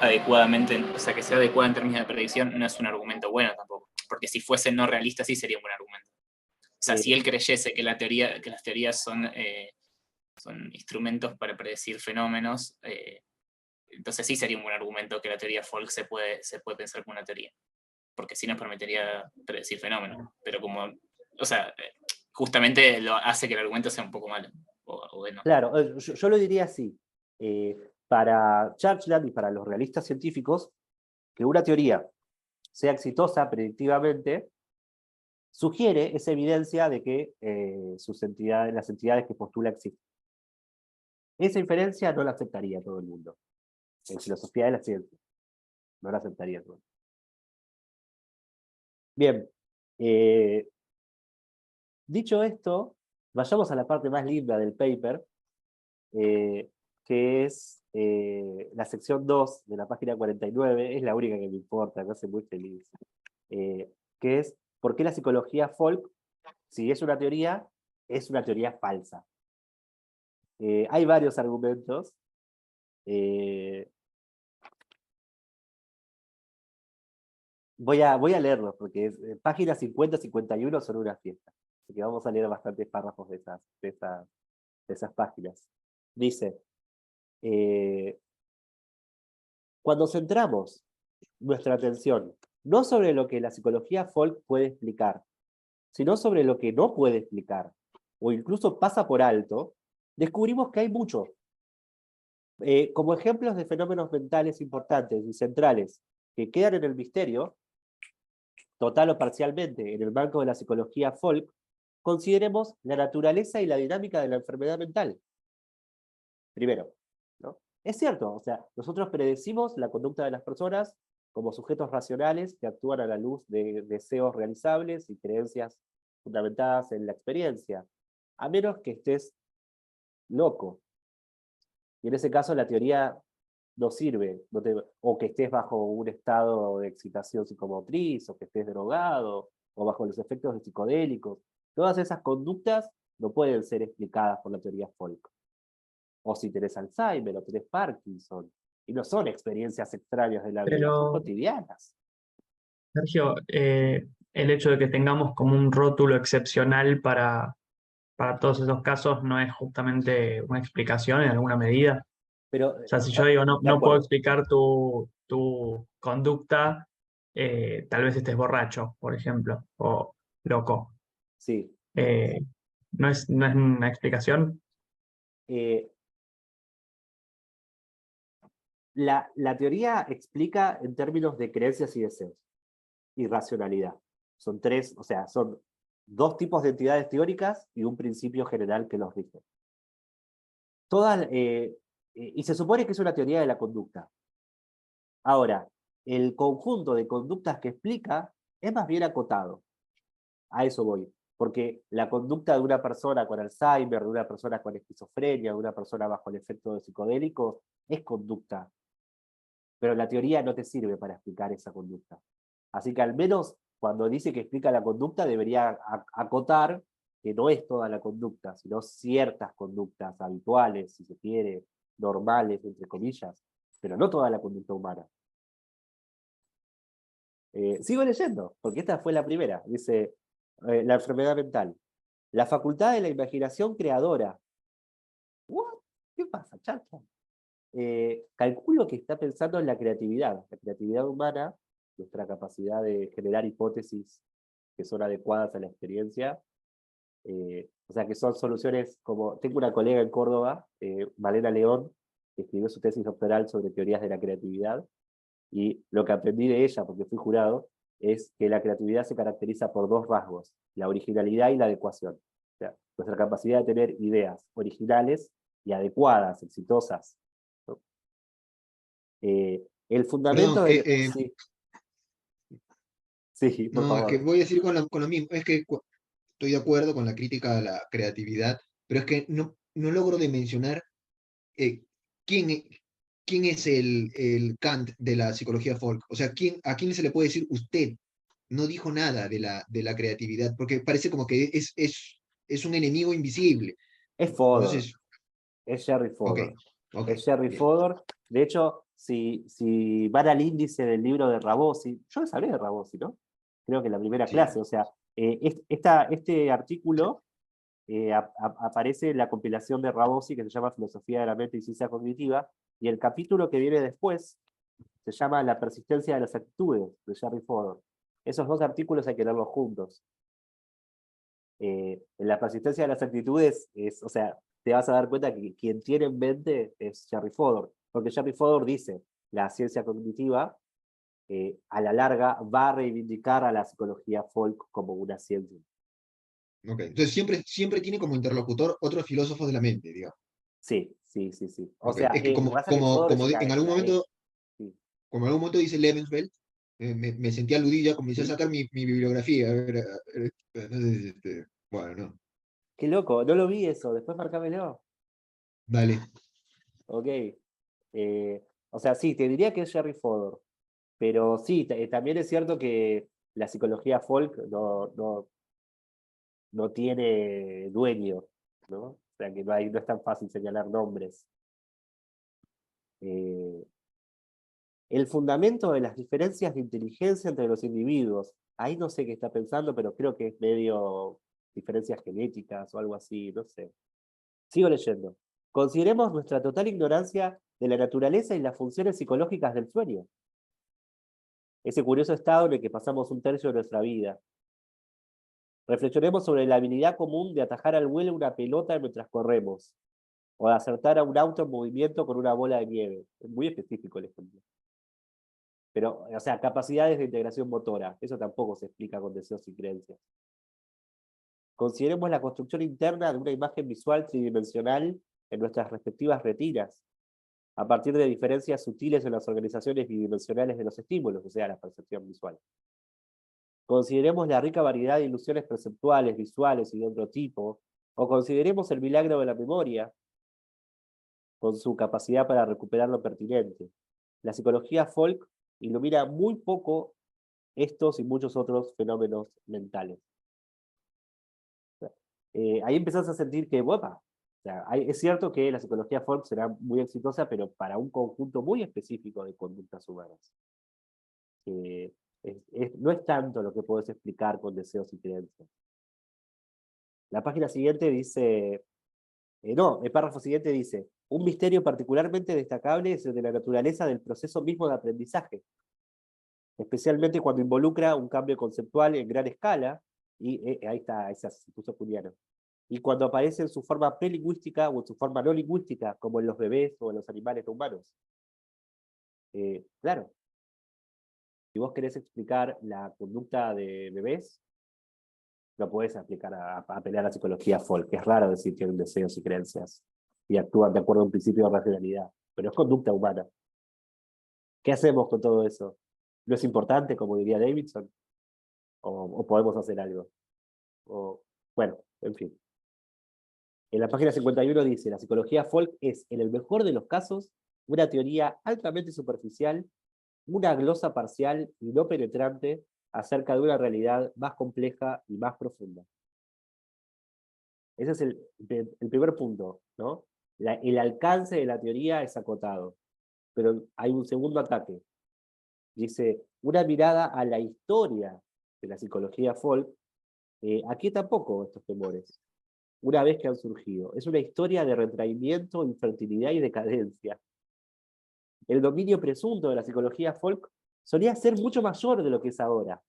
adecuadamente, o sea, que sea adecuada en términos de predicción no es un argumento bueno tampoco, porque si fuese no realista sí sería un buen argumento. O sea, si él creyese que las teorías son instrumentos para predecir fenómenos, entonces sí sería un buen argumento que la teoría folk se puede pensar como una teoría, porque sí nos permitiría predecir fenómenos, pero como, o sea, justamente lo hace que el argumento sea un poco malo, o bueno. Claro, yo lo diría así. Para Churchland y para los realistas científicos, que una teoría sea exitosa predictivamente, sugiere esa evidencia de que las entidades que postula existen. Esa inferencia no la aceptaría todo el mundo. En filosofía de la ciencia, no la aceptaría todo el mundo. Bien, dicho esto, vayamos a la parte más linda del paper, que es la sección 2 de la página 49, es la única que me importa, me hace muy feliz, que es ¿por qué la psicología folk, si es una teoría falsa? Hay varios argumentos. Voy a leerlos, porque páginas 50 y 51 son una fiesta. Así que vamos a leer bastantes párrafos de esas páginas. Dice, cuando centramos nuestra atención no sobre lo que la psicología folk puede explicar, sino sobre lo que no puede explicar, o incluso pasa por alto, descubrimos que hay mucho. Como ejemplos de fenómenos mentales importantes y centrales que quedan en el misterio, total o parcialmente, en el marco de la psicología folk, consideremos la naturaleza y la dinámica de la enfermedad mental. Primero, ¿no? Es cierto, o sea, nosotros predecimos la conducta de las personas como sujetos racionales que actúan a la luz de deseos realizables y creencias fundamentadas en la experiencia, a menos que estés loco. Y en ese caso la teoría no sirve, o que estés bajo un estado de excitación psicomotriz, o que estés drogado, o bajo los efectos de psicodélicos. Todas esas conductas no pueden ser explicadas por la teoría folk. O si tenés Alzheimer o tenés Parkinson. Y no son experiencias extrañas de la vida, son Pero, cotidianas. Sergio, el hecho de que tengamos como un rótulo excepcional para todos esos casos no es justamente una explicación en alguna medida. Pero, O sea, si yo digo, de no puedo acuerdo, explicar tu conducta, tal vez estés borracho, por ejemplo, o loco. sí. Eh, no es una explicación. Eh, la teoría explica en términos de creencias y deseos, y racionalidad. Son tres, o sea, son dos tipos de entidades teóricas y un principio general que los rige. Y se supone que es una teoría de la conducta. Ahora, el conjunto de conductas que explica es más bien acotado. A eso voy. Porque la conducta de una persona con Alzheimer, de una persona con esquizofrenia, de una persona bajo el efecto de psicodélicos, es conducta. Pero la teoría no te sirve para explicar esa conducta. Así que al menos cuando dice que explica la conducta, debería acotar que no es toda la conducta, sino ciertas conductas habituales, si se quiere, normales, entre comillas, pero no toda la conducta humana. Sigo leyendo, porque esta fue la primera. Dice, la enfermedad mental. La facultad de la imaginación creadora. ¿What? ¿Qué pasa, chacha? Calculo que está pensando en la creatividad humana, nuestra capacidad de generar hipótesis que son adecuadas a la experiencia. O sea, que son soluciones como... Tengo una colega en Córdoba, Malena León, que escribió su tesis doctoral sobre teorías de la creatividad, y lo que aprendí de ella, porque fui jurado, es que la creatividad se caracteriza por dos rasgos, la originalidad y la adecuación. O sea, nuestra capacidad de tener ideas originales y adecuadas, exitosas, ¿no? El fundamento Perdón, del... Sí, sí, por no, es que favor. voy a decir con lo mismo. Es que estoy de acuerdo con la crítica a la creatividad, pero es que no logro dimensionar eh, quién, quién es el Kant de la psicología folk. O sea, ¿a quién se le puede decir usted? No dijo nada de la creatividad, porque parece como que es un enemigo invisible. Es Fodor, Entonces, es Jerry ok, Fodor. ok, Es Jerry bien. Fodor. De hecho, si van al índice del libro de Rabossi, yo les hablé de Rabossi, ¿no? Creo que en la primera Sí, clase, o sea, este artículo aparece en la compilación de Rabossi que se llama Filosofía de la Mente y Ciencia Cognitiva, y el capítulo que viene después se llama La persistencia de las actitudes, de Jerry Fodor. Esos dos artículos hay que leerlos juntos. En la persistencia de las actitudes, o sea, te vas a dar cuenta que quien tiene en mente es Jerry Fodor, porque Jerry Fodor dice, la ciencia cognitiva, a la larga, va a reivindicar a la psicología folk como una ciencia. ok. Entonces siempre tiene como interlocutor otros filósofos de la mente, digamos. Sí, sí, sí, sí. O Ok, sea, es que lo que pasa es que Fodor es en algún momento, sí. como en algún momento dice Lebensfeld, me sentí aludido, ya comencé a sacar mi bibliografía. Entonces, bueno, no. Qué loco, no lo vi eso, después marcámelo. Dale. Ok. O sea, sí, te diría que es Jerry Fodor, pero sí, también es cierto que la psicología folk no tiene dueño, ¿no? O sea, que no es tan fácil señalar nombres. Eh, el fundamento de las diferencias de inteligencia entre los individuos, ahí no sé qué está pensando, pero creo que es medio diferencias genéticas o algo así, no sé. Sigo leyendo. Consideremos nuestra total ignorancia de la naturaleza y las funciones psicológicas del sueño. Ese curioso estado en el que pasamos un tercio de nuestra vida. Reflexionemos sobre la habilidad común de atajar al vuelo una pelota mientras corremos, o de acertar a un auto en movimiento con una bola de nieve. Es muy específico el ejemplo. Pero, o sea, capacidades de integración motora, eso tampoco se explica con deseos y creencias. Consideremos la construcción interna de una imagen visual tridimensional en nuestras respectivas retinas, a partir de diferencias sutiles en las organizaciones bidimensionales de los estímulos, o sea, la percepción visual. Consideremos la rica variedad de ilusiones perceptuales, visuales y de otro tipo, o consideremos el milagro de la memoria, con su capacidad para recuperar lo pertinente. La psicología folk ilumina muy poco estos y muchos otros fenómenos mentales. Ahí empezás a sentir que, ¡guapa! O sea, es cierto que la psicología folk será muy exitosa, pero para un conjunto muy específico de conductas humanas. No es tanto lo que puedes explicar con deseos y creencias. La página siguiente dice, el párrafo siguiente dice, un misterio particularmente destacable es el de la naturaleza del proceso mismo de aprendizaje, especialmente cuando involucra un cambio conceptual en gran escala, y ahí está, esa se puso Juliano, y cuando aparece en su forma prelingüística o en su forma no lingüística, como en los bebés o en los animales no humanos. Claro, si vos querés explicar la conducta de bebés, lo podés aplicar a apelar a la psicología folk. Es raro decir que tienen deseos y creencias y actúan de acuerdo a un principio de racionalidad, pero es conducta humana. ¿Qué hacemos con todo eso? ¿No es importante, como diría Davidson? ¿O podemos hacer algo? Bueno, en fin. En la página 51 dice, la psicología folk es, en el mejor de los casos, una teoría altamente superficial, una glosa parcial y no penetrante acerca de una realidad más compleja y más profunda. Ese es el primer punto, ¿no? El alcance de la teoría es acotado, pero hay un segundo ataque. Dice, una mirada a la historia de la psicología folk, aquí tampoco estos temores, una vez que han surgido. Es una historia de retraimiento, infertilidad y decadencia. El dominio presunto de la psicología folk solía ser mucho mayor de lo que es ahora.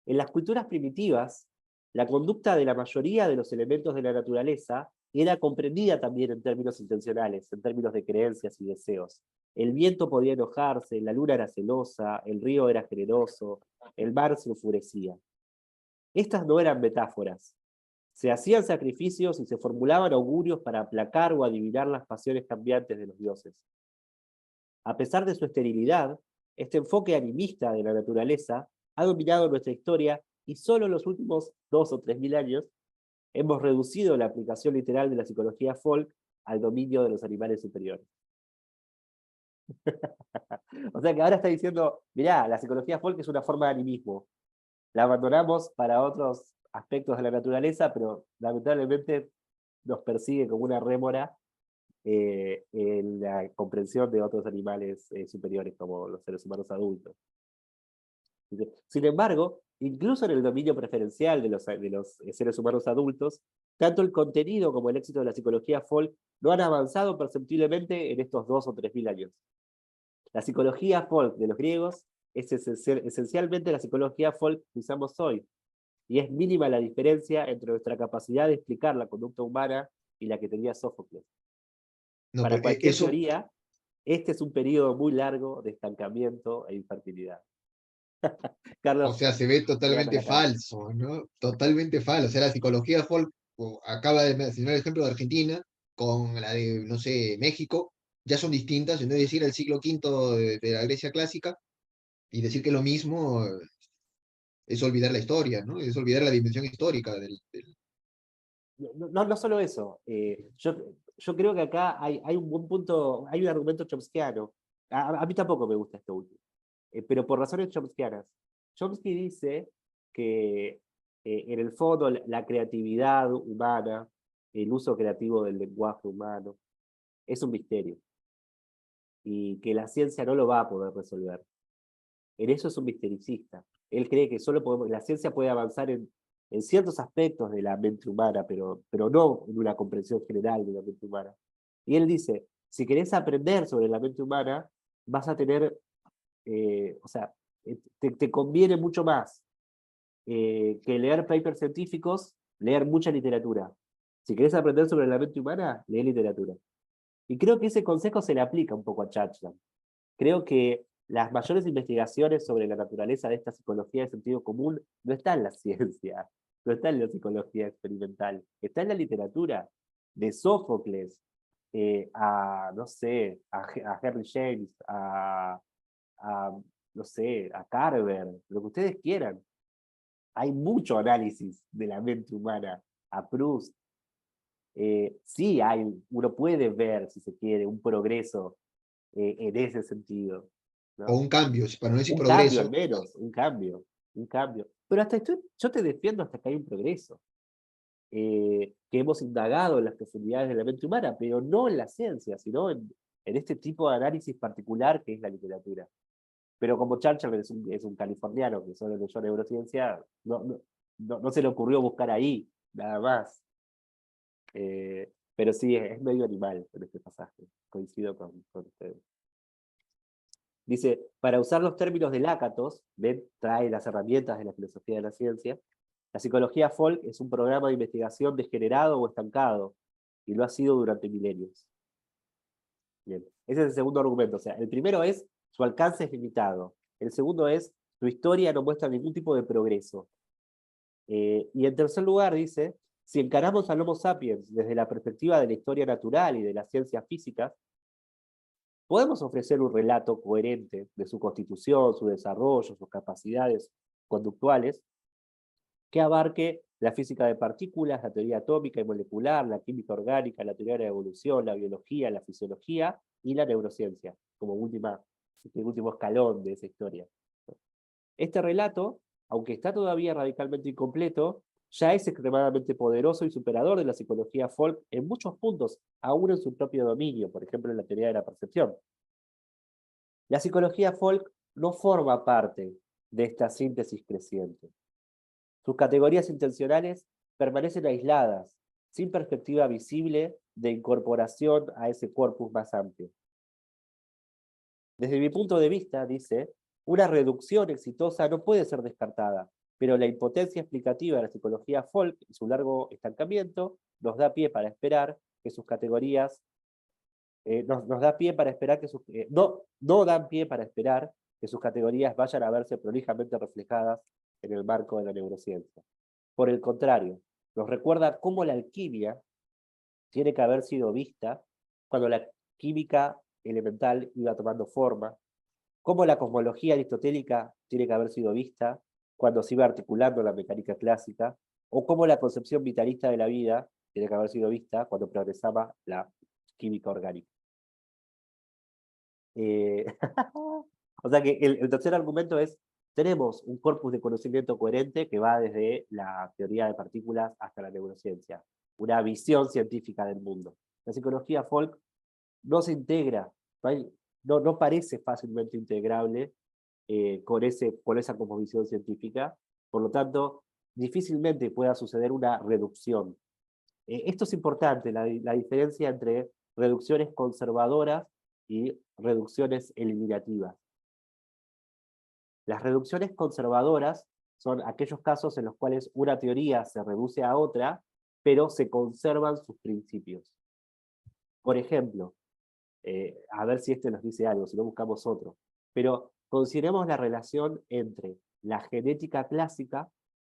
En las culturas primitivas, la conducta de la mayoría de los elementos de la naturaleza era comprendida también en términos intencionales, en términos de creencias y deseos. El viento podía enojarse, la luna era celosa, el río era generoso, el mar se enfurecía. Estas no eran metáforas. Se hacían sacrificios y se formulaban augurios para aplacar o adivinar las pasiones cambiantes de los dioses. A pesar de su esterilidad, este enfoque animista de la naturaleza ha dominado nuestra historia y solo en los últimos 2 o 3 mil años hemos reducido la aplicación literal de la psicología folk al dominio de los animales superiores. O sea que ahora está diciendo, mirá, la psicología folk es una forma de animismo. La abandonamos para otros aspectos de la naturaleza, pero lamentablemente nos persigue como una rémora en la comprensión de otros animales superiores como los seres humanos adultos. Sin embargo, incluso en el dominio preferencial de los seres humanos adultos, tanto el contenido como el éxito de la psicología folk no han avanzado perceptiblemente en estos 2 o 3 mil años. La psicología folk de los griegos es esencialmente la psicología folk que usamos hoy, y es mínima la diferencia entre nuestra capacidad de explicar la conducta humana y la que tenía Sófocles. No, Para pero cualquier eso, teoría, este es un periodo muy largo de estancamiento e infertilidad. o Carlos, sea, se ve levanta totalmente la cabeza. falso, ¿no? Totalmente falso. O sea, la psicología folk, acaba de mencionar el ejemplo de Argentina, con la de, no sé, México, ya son distintas. No es decir el siglo V de la Grecia clásica y decir que lo mismo es olvidar la historia, ¿no? Es olvidar la dimensión histórica del. No solo eso. Yo creo que acá hay un buen punto, hay un argumento chomskiano. A mí tampoco me gusta esto último, pero por razones chomskianas. Chomsky dice que en el fondo la creatividad humana, el uso creativo del lenguaje humano, es un misterio. Y que la ciencia no lo va a poder resolver. En eso es un mistericista. Él cree que la ciencia puede avanzar en ciertos aspectos de la mente humana, pero no en una comprensión general de la mente humana. Y él dice, si querés aprender sobre la mente humana, vas a tener, o sea, te conviene mucho más que leer papers científicos, leer mucha literatura. Si querés aprender sobre la mente humana, lee literatura. Y creo que ese consejo se le aplica un poco a Churchill. Creo que las mayores investigaciones sobre la naturaleza de esta psicología de sentido común no está en la ciencia, no está en la psicología experimental, está en la literatura, de Sófocles, no sé, a Henry James, no sé, a Carver, lo que ustedes quieran. Hay mucho análisis de la mente humana, a Proust. Sí, uno puede ver, si se quiere, un progreso en ese sentido, ¿no? O un cambio, para no decir Un cambio al progreso. menos, un cambio. Pero yo te defiendo hasta que hay un progreso. Que hemos indagado en las profundidades de la mente humana, pero no en la ciencia, sino en este tipo de análisis particular que es la literatura. Pero como Churchill es un californiano que solo leyó neurociencia, no se le ocurrió buscar ahí, nada más. Pero sí, es medio animal en este pasaje, coincido con ustedes. Dice, para usar los términos de Lakatos, trae las herramientas de la filosofía de la ciencia, la psicología folk es un programa de investigación degenerado o estancado, y lo ha sido durante milenios. Bien, ese es el segundo argumento. O sea, el primero es, su alcance es limitado. El segundo es, su historia no muestra ningún tipo de progreso. Y en tercer lugar dice, si encaramos al Homo sapiens desde la perspectiva de la historia natural y de las ciencias físicas, podemos ofrecer un relato coherente de su constitución, su desarrollo, sus capacidades conductuales, que abarque la física de partículas, la teoría atómica y molecular, la química orgánica, la teoría de la evolución, la biología, la fisiología y la neurociencia, como último escalón de esa historia. Este relato, aunque está todavía radicalmente incompleto, ya es extremadamente poderoso y superador de la psicología folk en muchos puntos, aún en su propio dominio, por ejemplo en la teoría de la percepción. La psicología folk no forma parte de esta síntesis creciente. Sus categorías intencionales permanecen aisladas, sin perspectiva visible de incorporación a ese corpus más amplio. Desde mi punto de vista, dice, una reducción exitosa no puede ser descartada, pero la impotencia explicativa de la psicología folk y su largo estancamiento nos da pie para esperar que sus categorías nos da pie para esperar que no dan pie para esperar que sus categorías vayan a verse prolijamente reflejadas en el marco de la neurociencia. Por el contrario, nos recuerda cómo la alquimia tiene que haber sido vista cuando la química elemental iba tomando forma, cómo la cosmología aristotélica tiene que haber sido vista cuando se iba articulando la mecánica clásica, o cómo la concepción vitalista de la vida tiene que haber sido vista cuando progresaba la química orgánica. O sea que el tercer argumento es, tenemos un corpus de conocimiento coherente que va desde la teoría de partículas hasta la neurociencia, una visión científica del mundo. La psicología folk no se integra, no parece fácilmente integrable con esa cosmovisión científica, por lo tanto, difícilmente pueda suceder una reducción. Esto es importante, la diferencia entre reducciones conservadoras y reducciones eliminativas. Las reducciones conservadoras son aquellos casos en los cuales una teoría se reduce a otra, pero se conservan sus principios. Por ejemplo, a ver si este nos dice algo, si no buscamos otro, pero consideremos la relación entre la genética clásica,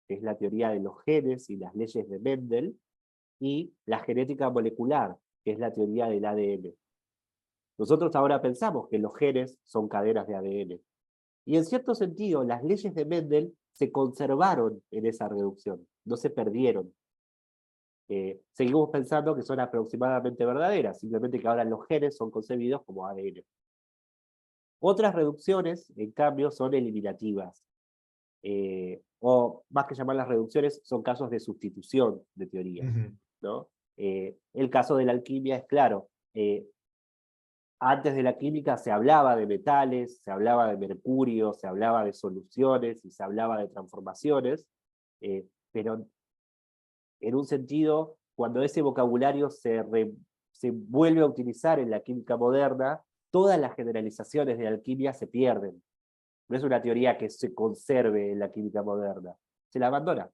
que es la teoría de los genes y las leyes de Mendel, y la genética molecular, que es la teoría del ADN. Nosotros ahora pensamos que los genes son cadenas de ADN. Y en cierto sentido, las leyes de Mendel se conservaron en esa reducción, no se perdieron. Seguimos pensando que son aproximadamente verdaderas, simplemente que ahora los genes son concebidos como ADN. Otras reducciones, en cambio, son eliminativas. O más que llamarlas reducciones, son casos de sustitución de teoría. ¿No? El caso de la alquimia es claro. Antes de la química se hablaba de metales, se hablaba de mercurio, se hablaba de soluciones y se hablaba de transformaciones, pero en un sentido, cuando ese vocabulario se vuelve a utilizar en la química moderna, todas las generalizaciones de alquimia se pierden. No es una teoría que se conserve en la química moderna, se la abandona.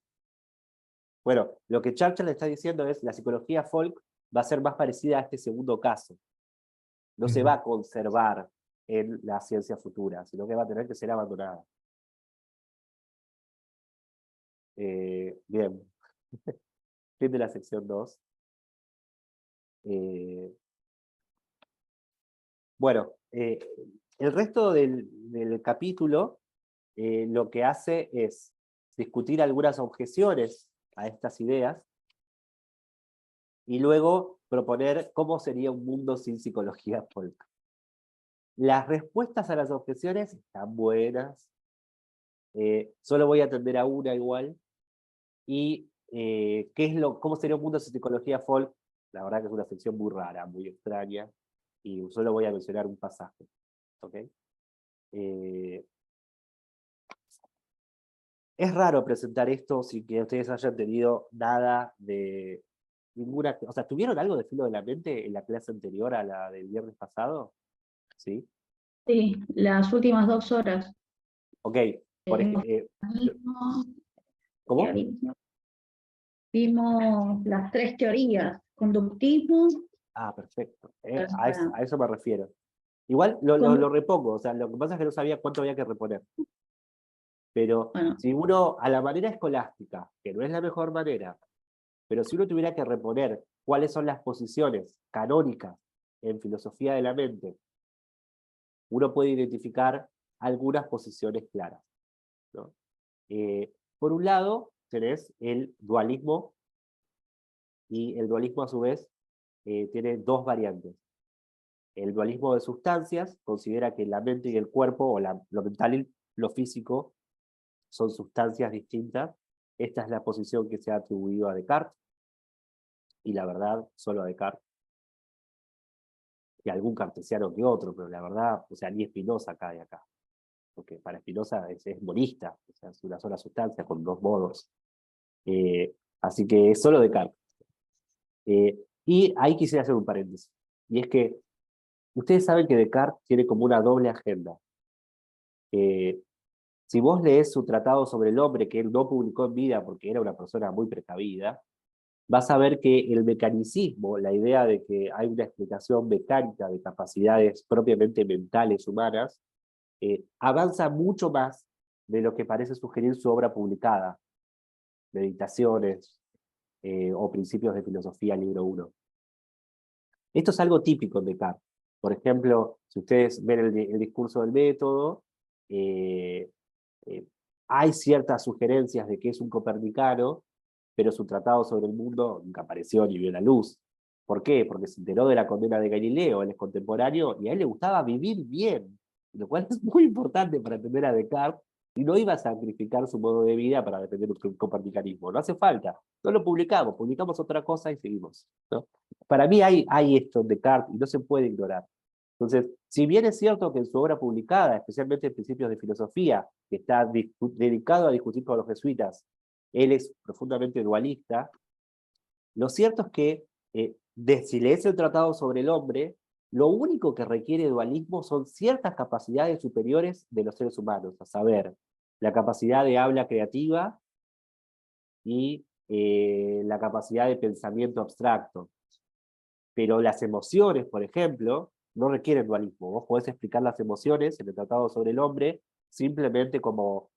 Bueno, lo que Churchill está diciendo es la psicología folk va a ser más parecida a este segundo caso. No se va a conservar en la ciencia futura, sino que va a tener que ser abandonada. Bien. Fin de la sección 2. Bueno, el resto del capítulo lo que hace es discutir algunas objeciones a estas ideas y luego proponer cómo sería un mundo sin psicología folk. las respuestas a las objeciones están buenas. Solo voy a atender a una igual. Y ¿cómo sería un mundo de psicología folk? La verdad que es una sección muy rara, muy extraña. Y solo voy a mencionar un pasaje. ¿Ok? Es raro presentar esto sin que ustedes hayan tenido nada de ninguna... O sea, ¿tuvieron algo de filo de la mente en la clase anterior a la del viernes pasado? ¿Sí? Sí, las últimas 2 horas. Ok. Por Vimos ejemplo, ¿cómo? vimos las 3 teorías, conductismo, Ah, perfecto. ah, A eso me refiero. Igual lo condu- repongo, o sea, lo que pasa es que no sabía cuánto había que reponer. Pero bueno, si uno, a la manera escolástica, que no es la mejor manera, pero si uno tuviera que reponer cuáles son las posiciones canónicas en filosofía de la mente, uno puede identificar algunas posiciones claras, ¿no? Por un lado, tenés el dualismo, y el dualismo a su vez tiene dos variantes. El dualismo de sustancias considera que la mente y el cuerpo, o lo mental y lo físico, son sustancias distintas. Esta es la posición que se ha atribuido a Descartes, y la verdad, solo a Descartes, y a algún cartesiano que otro, pero la verdad, o sea, ni Spinoza cae acá, porque para Spinoza es monista, o sea, es una sola sustancia con dos modos. Así que es solo Descartes. Y ahí quisiera hacer un paréntesis, y es que ustedes saben que Descartes tiene como una doble agenda. Si vos lees su tratado sobre el hombre, que él no publicó en vida porque era una persona muy precavida, vas a ver que el mecanicismo, la idea de que hay una explicación mecánica de capacidades propiamente mentales humanas, avanza mucho más de lo que parece sugerir su obra publicada, Meditaciones o Principios de Filosofía, libro 1. Esto es algo típico en Descartes. Por ejemplo, si ustedes ven el discurso del método, eh, hay ciertas sugerencias de que es un copernicano, pero su tratado sobre el mundo nunca apareció ni vio la luz. ¿Por qué? Porque se enteró de la condena de Galileo, él es contemporáneo, y a él le gustaba vivir bien, lo cual es muy importante para entender a Descartes, y no iba a sacrificar su modo de vida para defender un copernicanismo. No hace falta, no lo publicamos otra cosa y seguimos, ¿no? Para mí hay esto en Descartes y no se puede ignorar. Entonces, si bien es cierto que en su obra publicada, especialmente en Principios de Filosofía, que está dedicado a discutir con los jesuitas, él es profundamente dualista, lo cierto es que si lees el Tratado sobre el Hombre, lo único que requiere dualismo son ciertas capacidades superiores de los seres humanos, a saber, la capacidad de habla creativa y la capacidad de pensamiento abstracto. Pero las emociones, por ejemplo, no requieren dualismo. Vos podés explicar las emociones en el Tratado sobre el Hombre simplemente como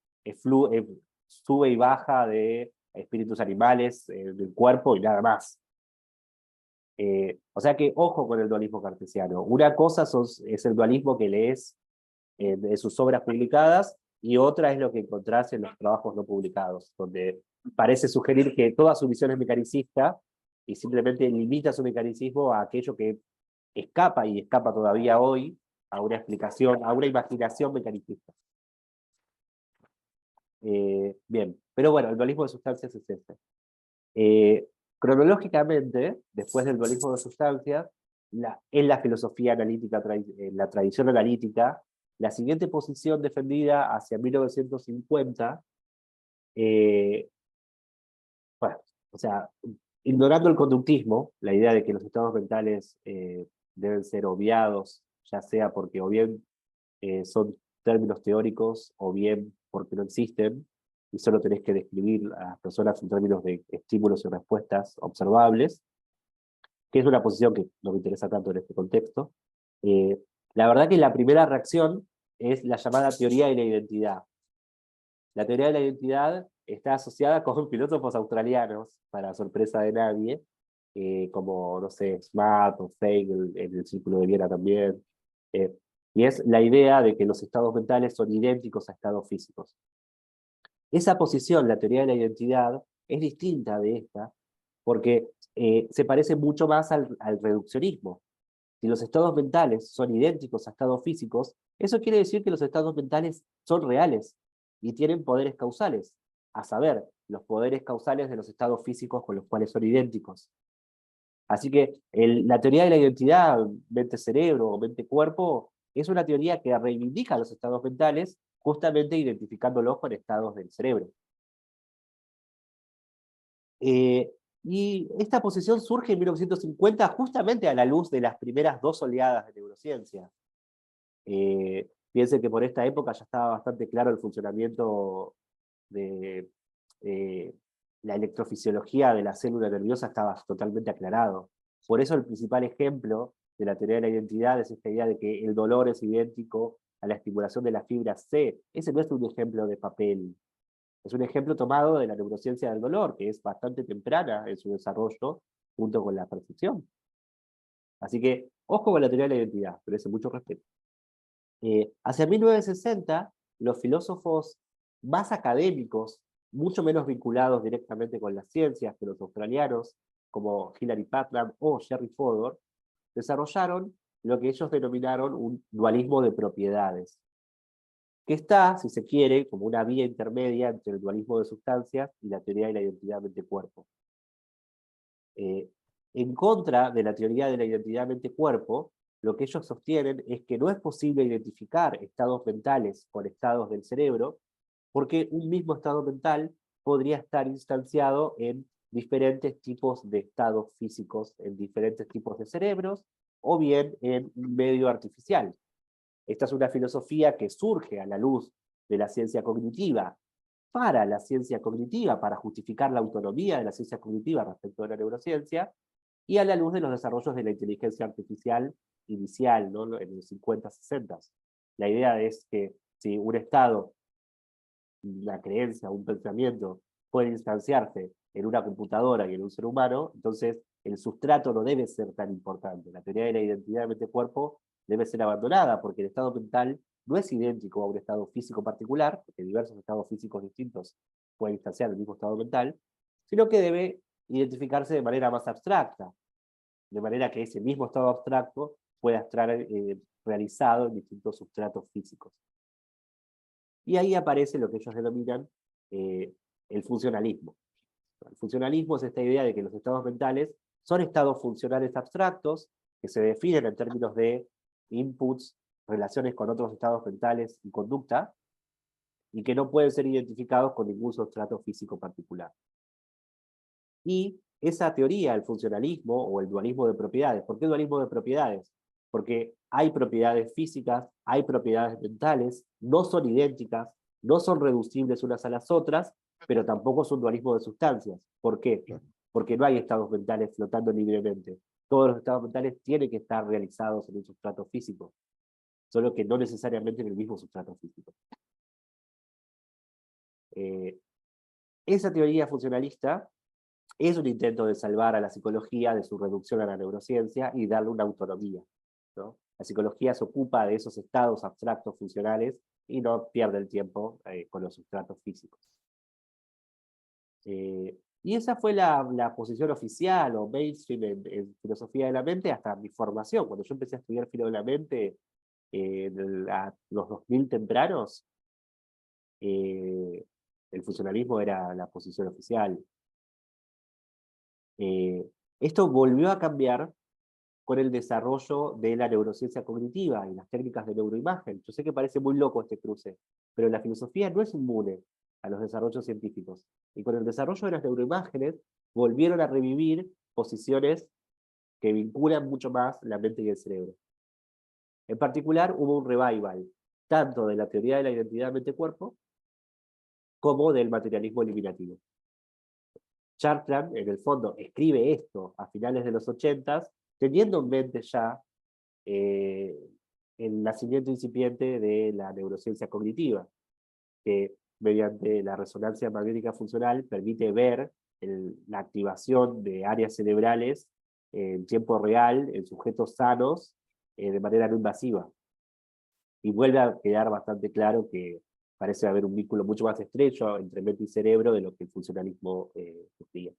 sube y baja de espíritus animales del cuerpo y nada más. O sea que ojo con el dualismo cartesiano. Una cosa es el dualismo que lees de sus obras publicadas, y otra es lo que encontrás en los trabajos no publicados, donde parece sugerir que toda su visión es mecanicista y simplemente limita su mecanicismo a aquello que escapa, y escapa todavía hoy, a una explicación, a una imaginación mecanicista. Bien, pero bueno, el dualismo de sustancias es este. Cronológicamente, después del dualismo de sustancias, en la filosofía analítica, en la tradición analítica, la siguiente posición defendida hacia 1950, bueno, o sea, ignorando el conductismo, la idea de que los estados mentales deben ser obviados, ya sea porque o bien son términos teóricos, o bien porque no existen, y solo tenés que describir a las personas en términos de estímulos y respuestas observables, que es una posición que no me interesa tanto en este contexto. Eh, la verdad que la primera reacción es la llamada teoría de la identidad. La teoría de la identidad está asociada con filósofos australianos, para sorpresa de nadie, como, no sé, Smart o Hegel en el Círculo de Viena también. Y es la idea de que los estados mentales son idénticos a estados físicos. Esa posición, la teoría de la identidad, es distinta de esta, porque se parece mucho más al reduccionismo. Si los estados mentales son idénticos a estados físicos, eso quiere decir que los estados mentales son reales y tienen poderes causales, a saber, los poderes causales de los estados físicos con los cuales son idénticos. Así que la teoría de la identidad mente-cerebro o mente-cuerpo es una teoría que reivindica los estados mentales, justamente identificándolos con estados del cerebro. Y esta posición surge en 1950 justamente a la luz de las primeras dos oleadas de neurociencia. Piensen que por esta época ya estaba bastante claro el funcionamiento de la electrofisiología de la célula nerviosa, estaba totalmente aclarado. Por eso el principal ejemplo de la teoría de la identidad es esta idea de que el dolor es idéntico a la estimulación de la fibra C. Ese no es un ejemplo de papel. Es un ejemplo tomado de la neurociencia del dolor, que es bastante temprana en su desarrollo, junto con la percepción. Así que, ojo con la teoría de la identidad, merece mucho respeto. Hacia 1960, los filósofos más académicos, mucho menos vinculados directamente con las ciencias que los australianos, como Hilary Putnam o Jerry Fodor, desarrollaron lo que ellos denominaron un dualismo de propiedades, que está, si se quiere, como una vía intermedia entre el dualismo de sustancias y la teoría de la identidad mente-cuerpo. En contra de la teoría de la identidad mente-cuerpo, lo que ellos sostienen es que no es posible identificar estados mentales con estados del cerebro, porque un mismo estado mental podría estar instanciado en diferentes tipos de estados físicos, en diferentes tipos de cerebros, o bien en un medio artificial. Esta es una filosofía que surge a la luz de la ciencia cognitiva, para la ciencia cognitiva, para justificar la autonomía de la ciencia cognitiva respecto de la neurociencia, y a la luz de los desarrollos de la inteligencia artificial inicial, ¿no? En los 50, 60. La idea es que si un estado, una creencia, un pensamiento puede instanciarse en una computadora y en un ser humano, entonces el sustrato no debe ser tan importante. La teoría de la identidad mente-cuerpo debe ser abandonada, porque el estado mental no es idéntico a un estado físico particular, porque diversos estados físicos distintos pueden instanciar el mismo estado mental, sino que debe identificarse de manera más abstracta, de manera que ese mismo estado abstracto pueda estar realizado en distintos sustratos físicos. Y ahí aparece lo que ellos denominan el funcionalismo. El funcionalismo es esta idea de que los estados mentales son estados funcionales abstractos que se definen en términos de inputs, relaciones con otros estados mentales y conducta, y que no pueden ser identificados con ningún sustrato físico particular. Y esa teoría, el funcionalismo o el dualismo de propiedades, ¿por qué dualismo de propiedades? Porque hay propiedades físicas, hay propiedades mentales, no son idénticas, no son reducibles unas a las otras, pero tampoco es un dualismo de sustancias. ¿Por qué? Porque no hay estados mentales flotando libremente. Todos los estados mentales tienen que estar realizados en un sustrato físico, solo que no necesariamente en el mismo sustrato físico. Esa teoría funcionalista es un intento de salvar a la psicología de su reducción a la neurociencia y darle una autonomía, ¿no? La psicología se ocupa de esos estados abstractos funcionales y no pierde el tiempo con los sustratos físicos. Y esa fue la posición oficial o mainstream en filosofía de la mente hasta mi formación. Cuando yo empecé a estudiar filosofía de la mente a los 2000 tempranos, el funcionalismo era la posición oficial. Esto volvió a cambiar con el desarrollo de la neurociencia cognitiva y las técnicas de neuroimagen. Yo sé que parece muy loco este cruce, pero la filosofía no es inmune a los desarrollos científicos. Y con el desarrollo de las neuroimágenes, volvieron a revivir posiciones que vinculan mucho más la mente y el cerebro. En particular, hubo un revival, tanto de la teoría de la identidad mente-cuerpo, como del materialismo eliminativo. Chartrand, en el fondo, escribe esto a finales de los 80s, teniendo en mente ya el nacimiento incipiente de la neurociencia cognitiva, que mediante la resonancia magnética funcional permite ver la activación de áreas cerebrales en tiempo real, en sujetos sanos, de manera no invasiva. Y vuelve a quedar bastante claro que parece haber un vínculo mucho más estrecho entre mente y cerebro de lo que el funcionalismo sugría.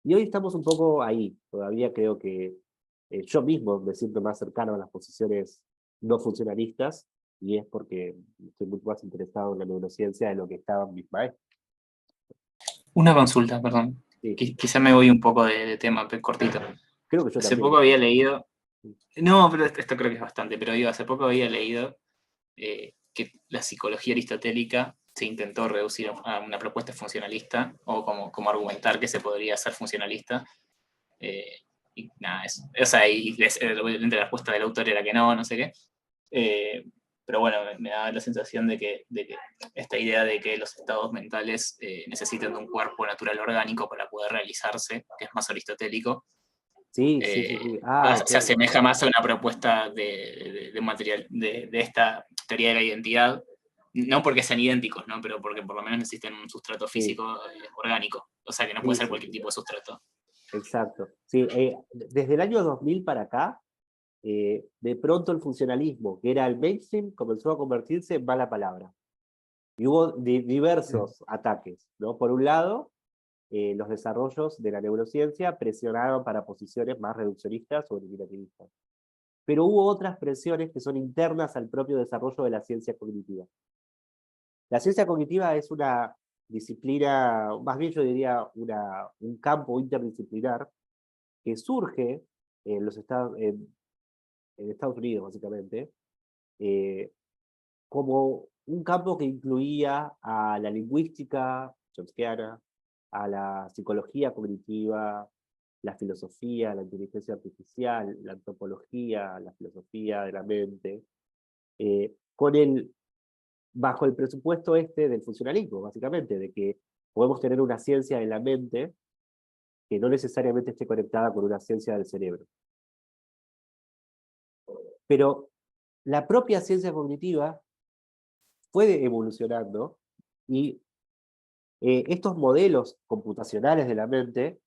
Y hoy estamos un poco ahí, todavía creo que Yo mismo me siento más cercano a las posiciones no funcionalistas, y es porque estoy mucho más interesado en la neurociencia de lo que estaban mis maestros. Una consulta, perdón. Sí, Quizá me voy un poco de tema, cortito. creo que yo Hace también. poco había leído, no, pero esto creo que es bastante, pero digo, hace poco había leído que la psicología aristotélica se intentó reducir a una propuesta funcionalista, o como argumentar que se podría ser funcionalista, y nada, eso. O sea, obviamente la respuesta del autor era que no sé qué, pero bueno, me da la sensación de que esta idea de que los estados mentales necesitan de un cuerpo natural orgánico para poder realizarse, que es más aristotélico, Sí, sí, sí, sí. Ah, se asemeja más a una propuesta de material, de esta teoría de la identidad, no porque sean idénticos, ¿no? Pero porque por lo menos necesitan un sustrato sí, físico orgánico, o sea que no puede sí, ser sí, cualquier sí, tipo de sustrato. exacto. Sí, desde el año 2000 para acá, de pronto el funcionalismo, que era el mainstream, comenzó a convertirse en mala palabra. Y hubo diversos ataques, ¿no? Por un lado, los desarrollos de la neurociencia presionaron para posiciones más reduccionistas o eliminativistas. Pero hubo otras presiones que son internas al propio desarrollo de la ciencia cognitiva. La ciencia cognitiva es una disciplina, más bien yo diría un campo interdisciplinar que surge en en Estados Unidos, básicamente, eh, como un campo que incluía a la lingüística chomskyana, a la psicología cognitiva, la filosofía, la inteligencia artificial, la antropología, la filosofía de la mente, con bajo el presupuesto del funcionalismo, básicamente, de que podemos tener una ciencia de la mente que no necesariamente esté conectada con una ciencia del cerebro. Pero la propia ciencia cognitiva fue evolucionando y estos modelos computacionales de la mente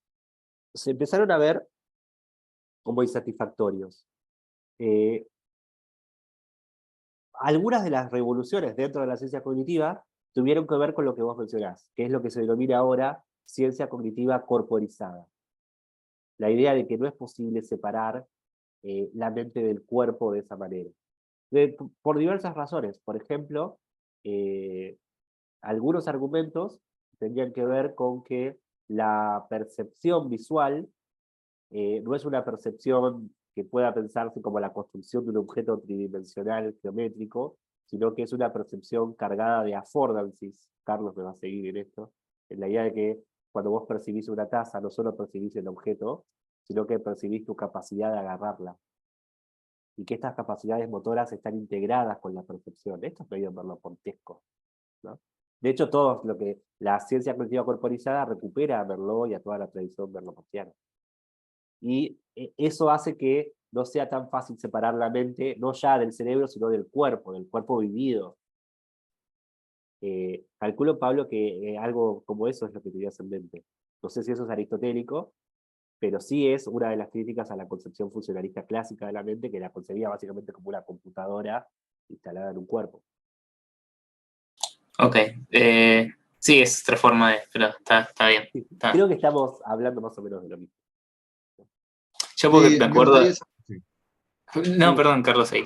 se empezaron a ver como insatisfactorios. Eh, Algunas de las revoluciones dentro de la ciencia cognitiva tuvieron que ver con lo que vos mencionás, que es lo que se denomina ahora ciencia cognitiva corporizada. La idea de que no es posible separar la mente del cuerpo de esa manera. Por diversas razones. Por ejemplo, algunos argumentos tendrían que ver con que la percepción visual no es una percepción que pueda pensarse como la construcción de un objeto tridimensional geométrico, sino que es una percepción cargada de affordances. Carlos me va a seguir en esto, en la idea de que cuando vos percibís una taza, no solo percibís el objeto, sino que percibís tu capacidad de agarrarla. Y que estas capacidades motoras están integradas con la percepción. Esto es medio merleau-pontesco, ¿no? De hecho, todo lo que la ciencia cognitiva corporizada recupera a Merleau y a toda la tradición merleau-pontiana. Y eso hace que no sea tan fácil separar la mente, no ya del cerebro, sino del cuerpo vivido. Calculo, Pablo, que algo como eso es lo que tenías en mente. No sé si eso es aristotélico, pero sí es una de las críticas a la concepción funcionalista clásica de la mente, que la concebía básicamente como una computadora instalada en un cuerpo. Ok, sí, es otra forma pero está bien. Está. Creo que estamos hablando más o menos de lo mismo. Yo porque Sí, me me acuerdo... gustaría sí. No, Sí. perdón, Carlos, ahí.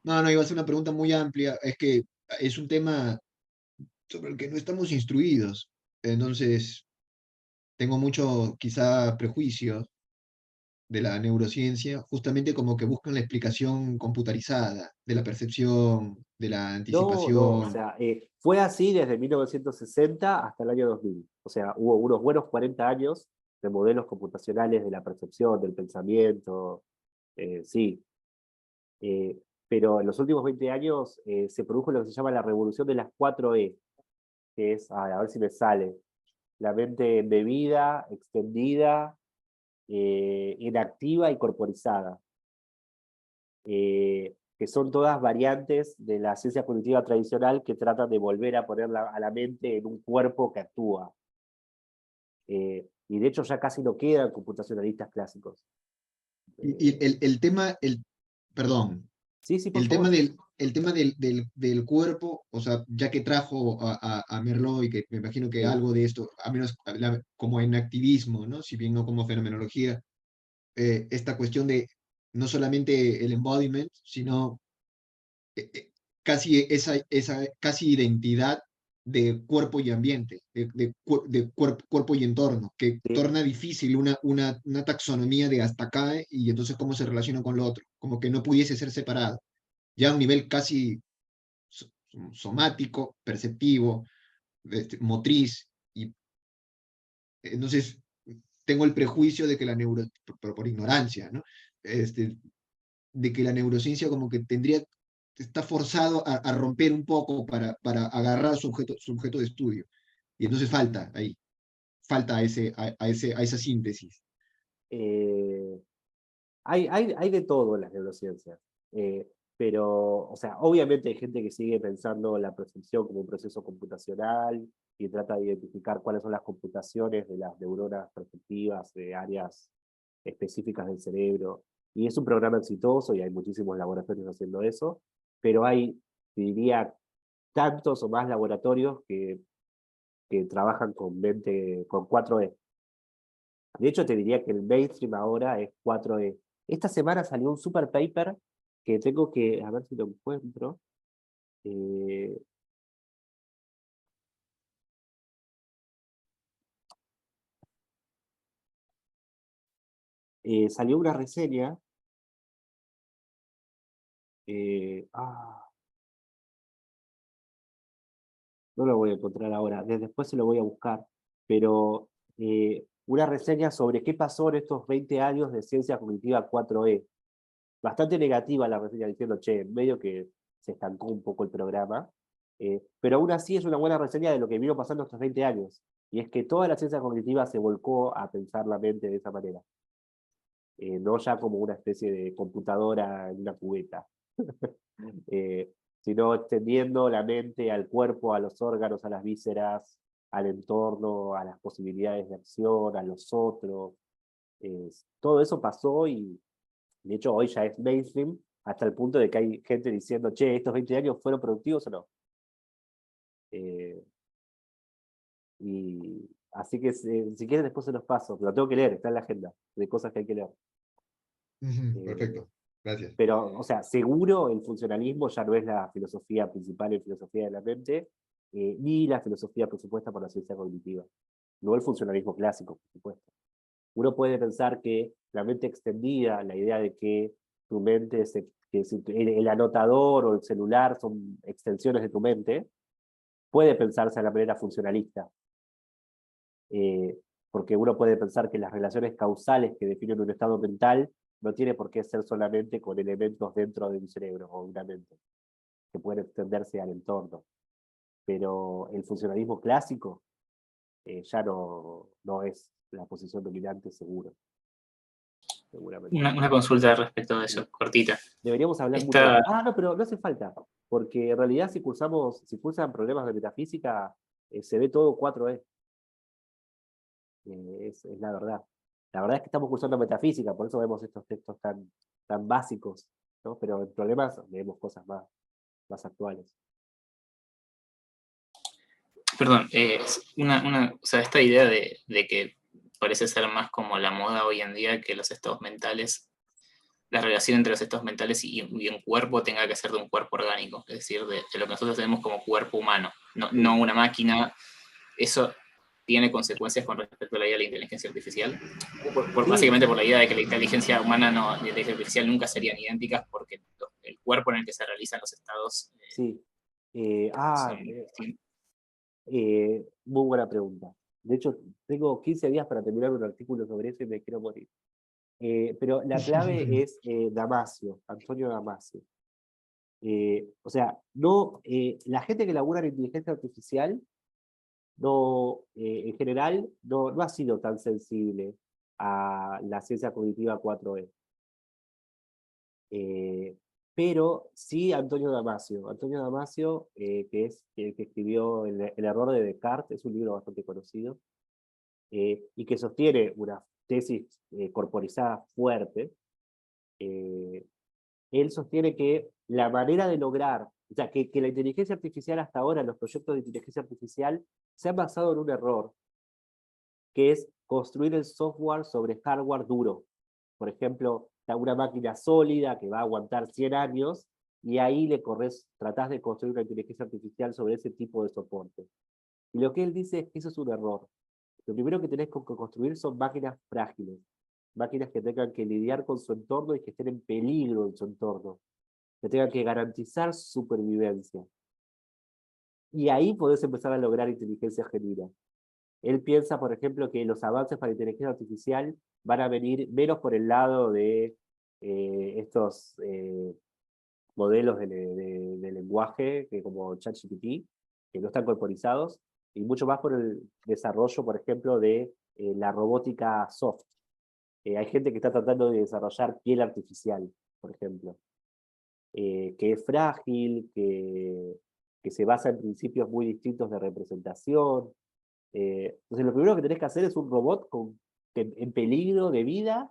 No, iba a ser una pregunta muy amplia. Es que es un tema sobre el que no estamos instruidos. Entonces, tengo mucho, quizá, prejuicios de la neurociencia, justamente como que buscan la explicación computarizada de la percepción, de la No, o anticipación. sea, fue así desde 1960 hasta el año 2000. O sea, hubo unos buenos 40 años de modelos computacionales de la percepción, del pensamiento, sí. Eh, pero en los últimos 20 años se produjo lo que se llama la revolución de las 4E, que es, a ver si me sale, la mente embebida, extendida, inactiva y corporizada. Que son todas variantes de la ciencia cognitiva tradicional que tratan de volver a poner a la mente en un cuerpo que actúa. Y de hecho ya casi no quedan computacionalistas clásicos. Y el tema, perdón, Sí, sí, por el tema favor. del cuerpo, o sea, ya que trajo a Merleau y que me imagino que Sí. algo de esto, a menos como en activismo, ¿no? Si bien no como fenomenología, esta cuestión de no solamente el embodiment, sino casi casi identidad de cuerpo y ambiente, cuerpo y entorno, que Sí, torna difícil una taxonomía de hasta acá y entonces cómo se relaciona con lo otro, como que no pudiese ser separado, ya a un nivel casi somático, perceptivo, motriz, y entonces tengo el prejuicio de que la por ignorancia, ¿no? De que la neurociencia como que está forzado a romper un poco para agarrar su objeto de estudio. Y entonces falta a esa síntesis. eh, hay de todo en las neurociencias, pero, o sea, obviamente hay gente que sigue pensando la percepción como un proceso computacional y trata de identificar cuáles son las computaciones de las neuronas perceptivas de áreas específicas del cerebro. Y es un programa exitoso y hay muchísimos laboratorios haciendo eso, pero hay, diría, tantos o más laboratorios que trabajan con 4E. De hecho, te diría que el mainstream ahora es 4E. Esta semana salió un super paper que tengo que, a ver si lo encuentro. Eh, Salió una reseña. eh, ah, no lo voy a encontrar ahora, después se lo voy a buscar. Pero una reseña sobre qué pasó en estos 20 años de ciencia cognitiva 4E. Bastante negativa la reseña, diciendo, che, medio que se estancó un poco el programa, pero aún así es una buena reseña de lo que vino pasando estos 20 años, y es que toda la ciencia cognitiva se volcó a pensar la mente de esa manera, no ya como una especie de computadora en una cubeta, eh, sino extendiendo la mente al cuerpo, a los órganos, a las vísceras, al entorno, a las posibilidades de acción, a los otros. Todo eso pasó y de hecho, hoy ya es mainstream, hasta el punto de que hay gente diciendo, che, ¿estos 20 años fueron productivos o no? Y así que si quieren después se los paso, lo tengo que leer, está en la agenda de cosas que hay que leer. Eh, Perfecto, gracias. pero, o sea, seguro el funcionalismo ya no es la filosofía principal en filosofía de la mente, ni la filosofía propuesta por la ciencia cognitiva. No el funcionalismo clásico, por supuesto. Uno puede pensar que la mente extendida, la idea de que tu mente, que el anotador o el celular son extensiones de tu mente, puede pensarse de la manera funcionalista. Porque uno puede pensar que las relaciones causales que definen un estado mental no tiene por qué ser solamente con elementos dentro de un cerebro o una mente, que pueden extenderse al entorno. Pero el funcionalismo clásico ya no es la posición dominante seguro. Seguramente. Una consulta respecto de eso, cortita. Deberíamos hablar mucho más. No, pero no hace falta, porque en realidad si cursan problemas de metafísica, se ve todo 4E. Es la verdad. La verdad es que estamos cursando metafísica, por eso vemos estos textos tan básicos, ¿no? Pero en problemas vemos cosas más actuales. Perdón, o sea, esta idea de que parece ser más como la moda hoy en día que los estados mentales, la relación entre los estados mentales y un cuerpo tenga que ser de un cuerpo orgánico, es decir, de lo que nosotros tenemos como cuerpo humano, no una máquina. Eso tiene consecuencias con respecto a la idea de la inteligencia artificial, básicamente por la idea de que la inteligencia humana y la inteligencia artificial nunca serían idénticas porque el cuerpo en el que se realizan los estados Sí. son distintos. Muy buena pregunta. De hecho, tengo 15 días para terminar un artículo sobre eso y me quiero morir. Pero la clave es Damasio, Antonio Damasio. O sea, la gente que labura en inteligencia artificial en general no ha sido tan sensible a la ciencia cognitiva 4E. Pero sí Antonio Damasio. Antonio Damasio, que es el que escribió el error de Descartes, es un libro bastante conocido, y que sostiene una tesis corporizada fuerte. Él sostiene que la manera de lograr, o sea, que la inteligencia artificial hasta ahora, los proyectos de inteligencia artificial, se han basado en un error, que es construir el software sobre hardware duro. por ejemplo, una máquina sólida que va a aguantar 100 años, y ahí tratás de construir una inteligencia artificial sobre ese tipo de soporte. Y lo que él dice es que eso es un error. Lo primero que tenés que construir son máquinas frágiles, máquinas que tengan que lidiar con su entorno y que estén en peligro en su entorno, que tengan que garantizar su supervivencia. Y ahí podés empezar a lograr inteligencia genuina. Él piensa, por ejemplo, que los avances para inteligencia artificial van a venir menos por el lado de estos modelos de lenguaje que como ChatGPT, que no están corporizados, y mucho más por el desarrollo, por ejemplo, de la robótica soft. Hay gente que está tratando de desarrollar piel artificial, por ejemplo, que es frágil, que se basa en principios muy distintos de representación. Entonces lo primero que tenés que hacer es un robot en peligro de vida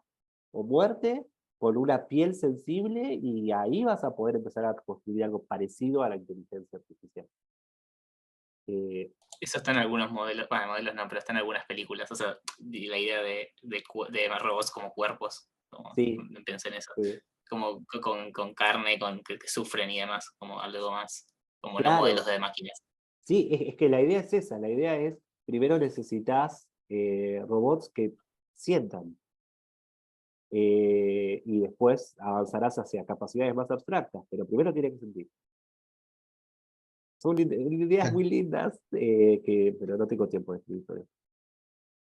o muerte, con una piel sensible, y ahí vas a poder empezar a construir algo parecido a la inteligencia artificial. Eso está en algunos modelos, bueno, modelos no, pero está en algunas películas. O sea, la idea de robots como cuerpos, como, Sí, pensé en eso, sí. como con carne, que sufren y demás, como algo más, como no Claro. modelos de máquinas. Sí, es que la idea es esa, la idea es, primero necesitas robots que sientan, y después avanzarás hacia capacidades más abstractas, pero primero tiene que sentir. Son ideas muy lindas, pero no tengo tiempo de escribir sobre eso.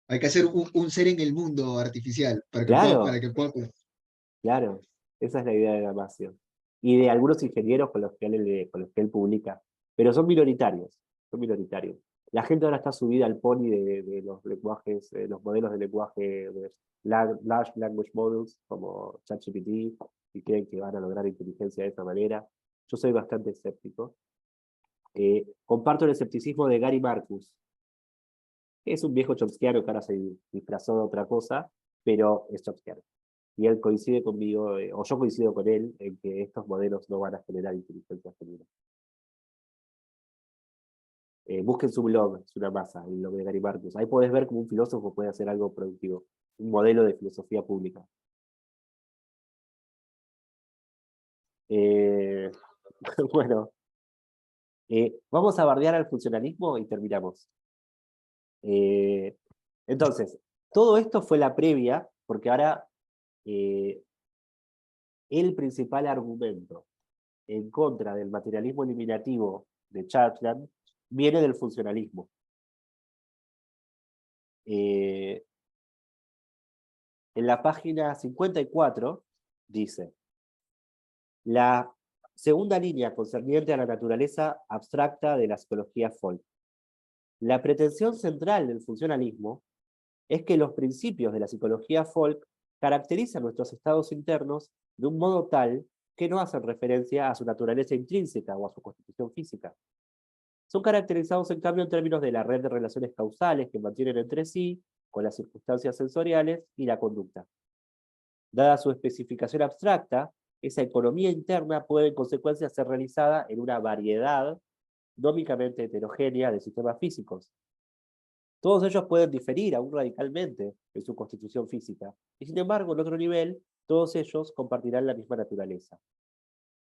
Hay que hacer un ser en el mundo artificial para que Claro. pueda. Claro, esa es la idea de Damasio. Y de algunos ingenieros con los que él publica, pero son minoritarios, son minoritarios. La gente ahora está subida al pony de los lenguajes, los modelos de lenguaje de Large Language Models, como ChatGPT, y creen que van a lograr inteligencia de esa manera. Yo soy bastante escéptico. Comparto el escepticismo de Gary Marcus, que es un viejo chomskiano que ahora se disfrazó de otra cosa, pero es chomskiano. Y él coincide conmigo, o yo coincido con él, en que estos modelos no van a generar inteligencia genuina. Busquen su blog, es una masa, el blog de Gary Marcus. Ahí podés ver cómo un filósofo puede hacer algo productivo, un modelo de filosofía pública. Bueno, vamos a bardear al funcionalismo y terminamos. Entonces, todo esto fue la previa, porque ahora el principal argumento en contra del materialismo eliminativo de Churchland viene del funcionalismo. En la página 54 dice: la segunda línea concerniente a la naturaleza abstracta de la psicología folk. La pretensión central del funcionalismo es que los principios de la psicología folk caracterizan nuestros estados internos de un modo tal que no hacen referencia a su naturaleza intrínseca o a su constitución física. Son caracterizados, en cambio, en términos de la red de relaciones causales que mantienen entre sí, con las circunstancias sensoriales y la conducta. Dada su especificación abstracta, esa economía interna puede en consecuencia ser realizada en una variedad nómicamente heterogénea de sistemas físicos. Todos ellos pueden diferir aún radicalmente en su constitución física, y sin embargo, en otro nivel, todos ellos compartirán la misma naturaleza.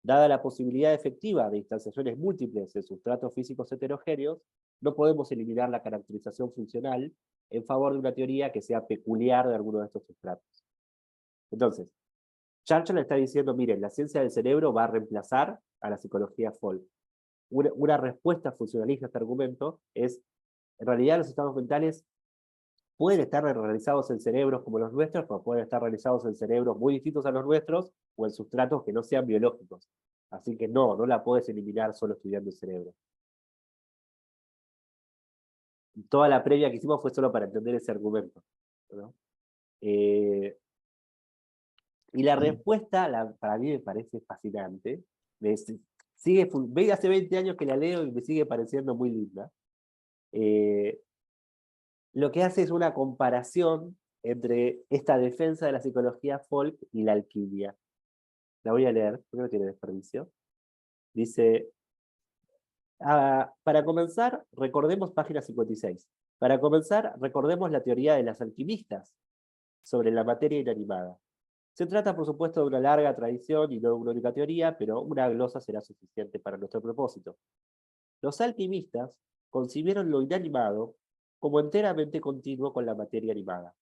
Dada la posibilidad efectiva de instanciaciones múltiples en sustratos físicos heterogéneos, no podemos eliminar la caracterización funcional en favor de una teoría que sea peculiar de alguno de estos sustratos. Entonces, Churchill está diciendo, miren, la ciencia del cerebro va a reemplazar a la psicología folk. Una respuesta funcionalista a este argumento es, en realidad los estados mentales pueden estar realizados en cerebros como los nuestros, pero pueden estar realizados en cerebros muy distintos a los nuestros, o en sustratos que no sean biológicos. Así que no la puedes eliminar solo estudiando el cerebro. Toda la previa que hicimos fue solo para entender ese argumento, ¿no? Y la respuesta, para mí me parece fascinante. Hace 20 años que la leo y me sigue pareciendo muy linda. Lo que hace es una comparación entre esta defensa de la psicología folk y la alquimia. La voy a leer, porque no tiene desperdicio. Dice, para comenzar, recordemos página 56. Para comenzar, recordemos la teoría de las alquimistas sobre la materia inanimada. Se trata, por supuesto, de una larga tradición y no de una única teoría, pero una glosa será suficiente para nuestro propósito. Los alquimistas concibieron lo inanimado como enteramente continuo con la materia animada,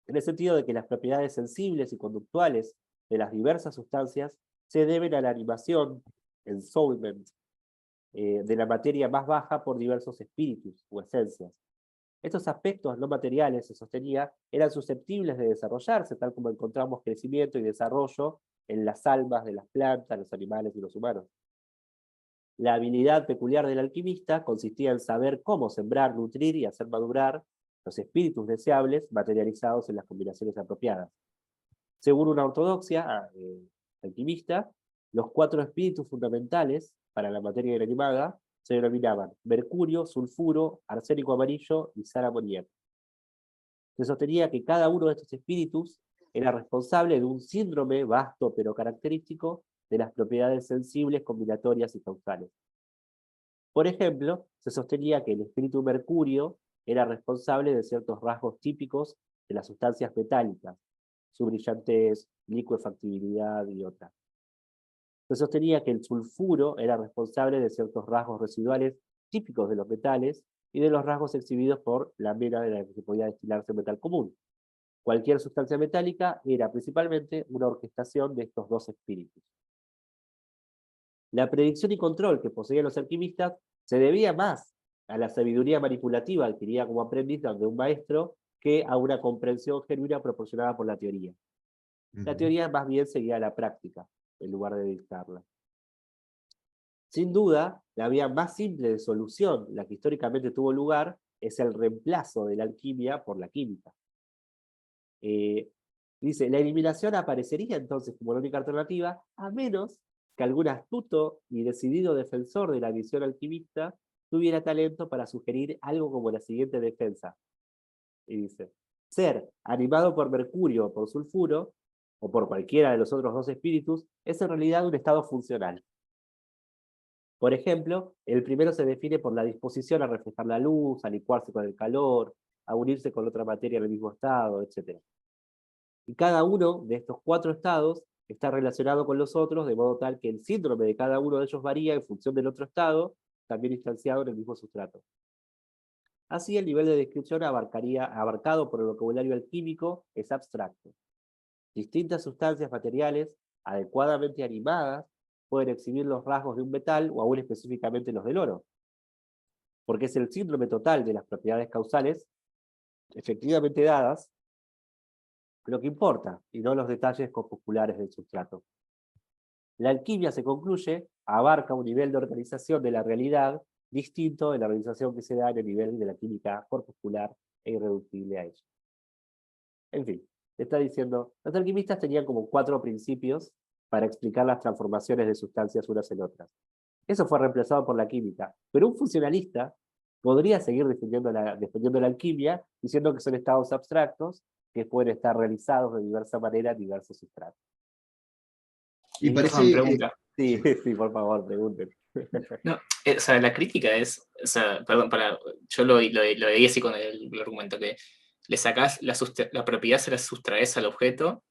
en el sentido de que las propiedades sensibles y conductuales de las diversas sustancias se deben a la animación, ensoulment, de la materia más baja por diversos espíritus o esencias. Estos aspectos no materiales, se sostenía, eran susceptibles de desarrollarse, tal como encontramos crecimiento y desarrollo en las almas de las plantas, los animales y los humanos. La habilidad peculiar del alquimista consistía en saber cómo sembrar, nutrir y hacer madurar los espíritus deseables materializados en las combinaciones apropiadas. Según una ortodoxia alquimista, los 4 espíritus fundamentales para la materia inanimada se denominaban mercurio, sulfuro, arsénico amarillo y sal amoníaco. Se sostenía que cada uno de estos espíritus era responsable de un síndrome vasto pero característico de las propiedades sensibles, combinatorias y causales. Por ejemplo, se sostenía que el espíritu mercurio era responsable de ciertos rasgos típicos de las sustancias metálicas, su brillantez, licuefactibilidad y otras. Se sostenía que el sulfuro era responsable de ciertos rasgos residuales típicos de los metales y de los rasgos exhibidos por la mena de la que se podía destilarse metal común. Cualquier sustancia metálica era principalmente una orquestación de estos 2 espíritus. La predicción y control que poseían los alquimistas se debía más a la sabiduría manipulativa adquirida como aprendiz de un maestro que a una comprensión genuina proporcionada por la teoría. La teoría más bien seguía la práctica, en lugar de dictarla. Sin duda, la vía más simple de solución, la que históricamente tuvo lugar, es el reemplazo de la alquimia por la química. Dice, la eliminación aparecería entonces como la única alternativa, a menos que algún astuto y decidido defensor de la visión alquimista tuviera talento para sugerir algo como la siguiente defensa. Y dice, ser animado por mercurio o por sulfuro, o por cualquiera de los otros 2 espíritus, es en realidad un estado funcional. Por ejemplo, el primero se define por la disposición a reflejar la luz, a licuarse con el calor, a unirse con otra materia en el mismo estado, etc. Y cada uno de estos 4 estados está relacionado con los otros, de modo tal que el síndrome de cada uno de ellos varía en función del otro estado, también instanciado en el mismo sustrato. Así, el nivel de descripción abarcado por el vocabulario alquímico es abstracto. Distintas sustancias materiales, adecuadamente animadas, pueden exhibir los rasgos de un metal o aún específicamente los del oro. Porque es el síndrome total de las propiedades causales, efectivamente dadas, lo que importa, y no los detalles corpusculares del sustrato. La alquimia, se concluye, abarca un nivel de organización de la realidad distinto de la organización que se da en el nivel de la química corpuscular e irreductible a ella. En fin, está diciendo, los alquimistas tenían como 4 principios para explicar las transformaciones de sustancias unas en otras. Eso fue reemplazado por la química, pero un funcionalista podría seguir defendiendo la alquimia diciendo que son estados abstractos que pueden estar realizados de diversa manera en diversos sustratos. Y Perdón, parece... pregunta. Sí, sí, por favor, pregunten. No, o sea, la crítica es, o sea, perdón, yo lo leí así con el argumento, que le sacás la propiedad, se la sustraes al objeto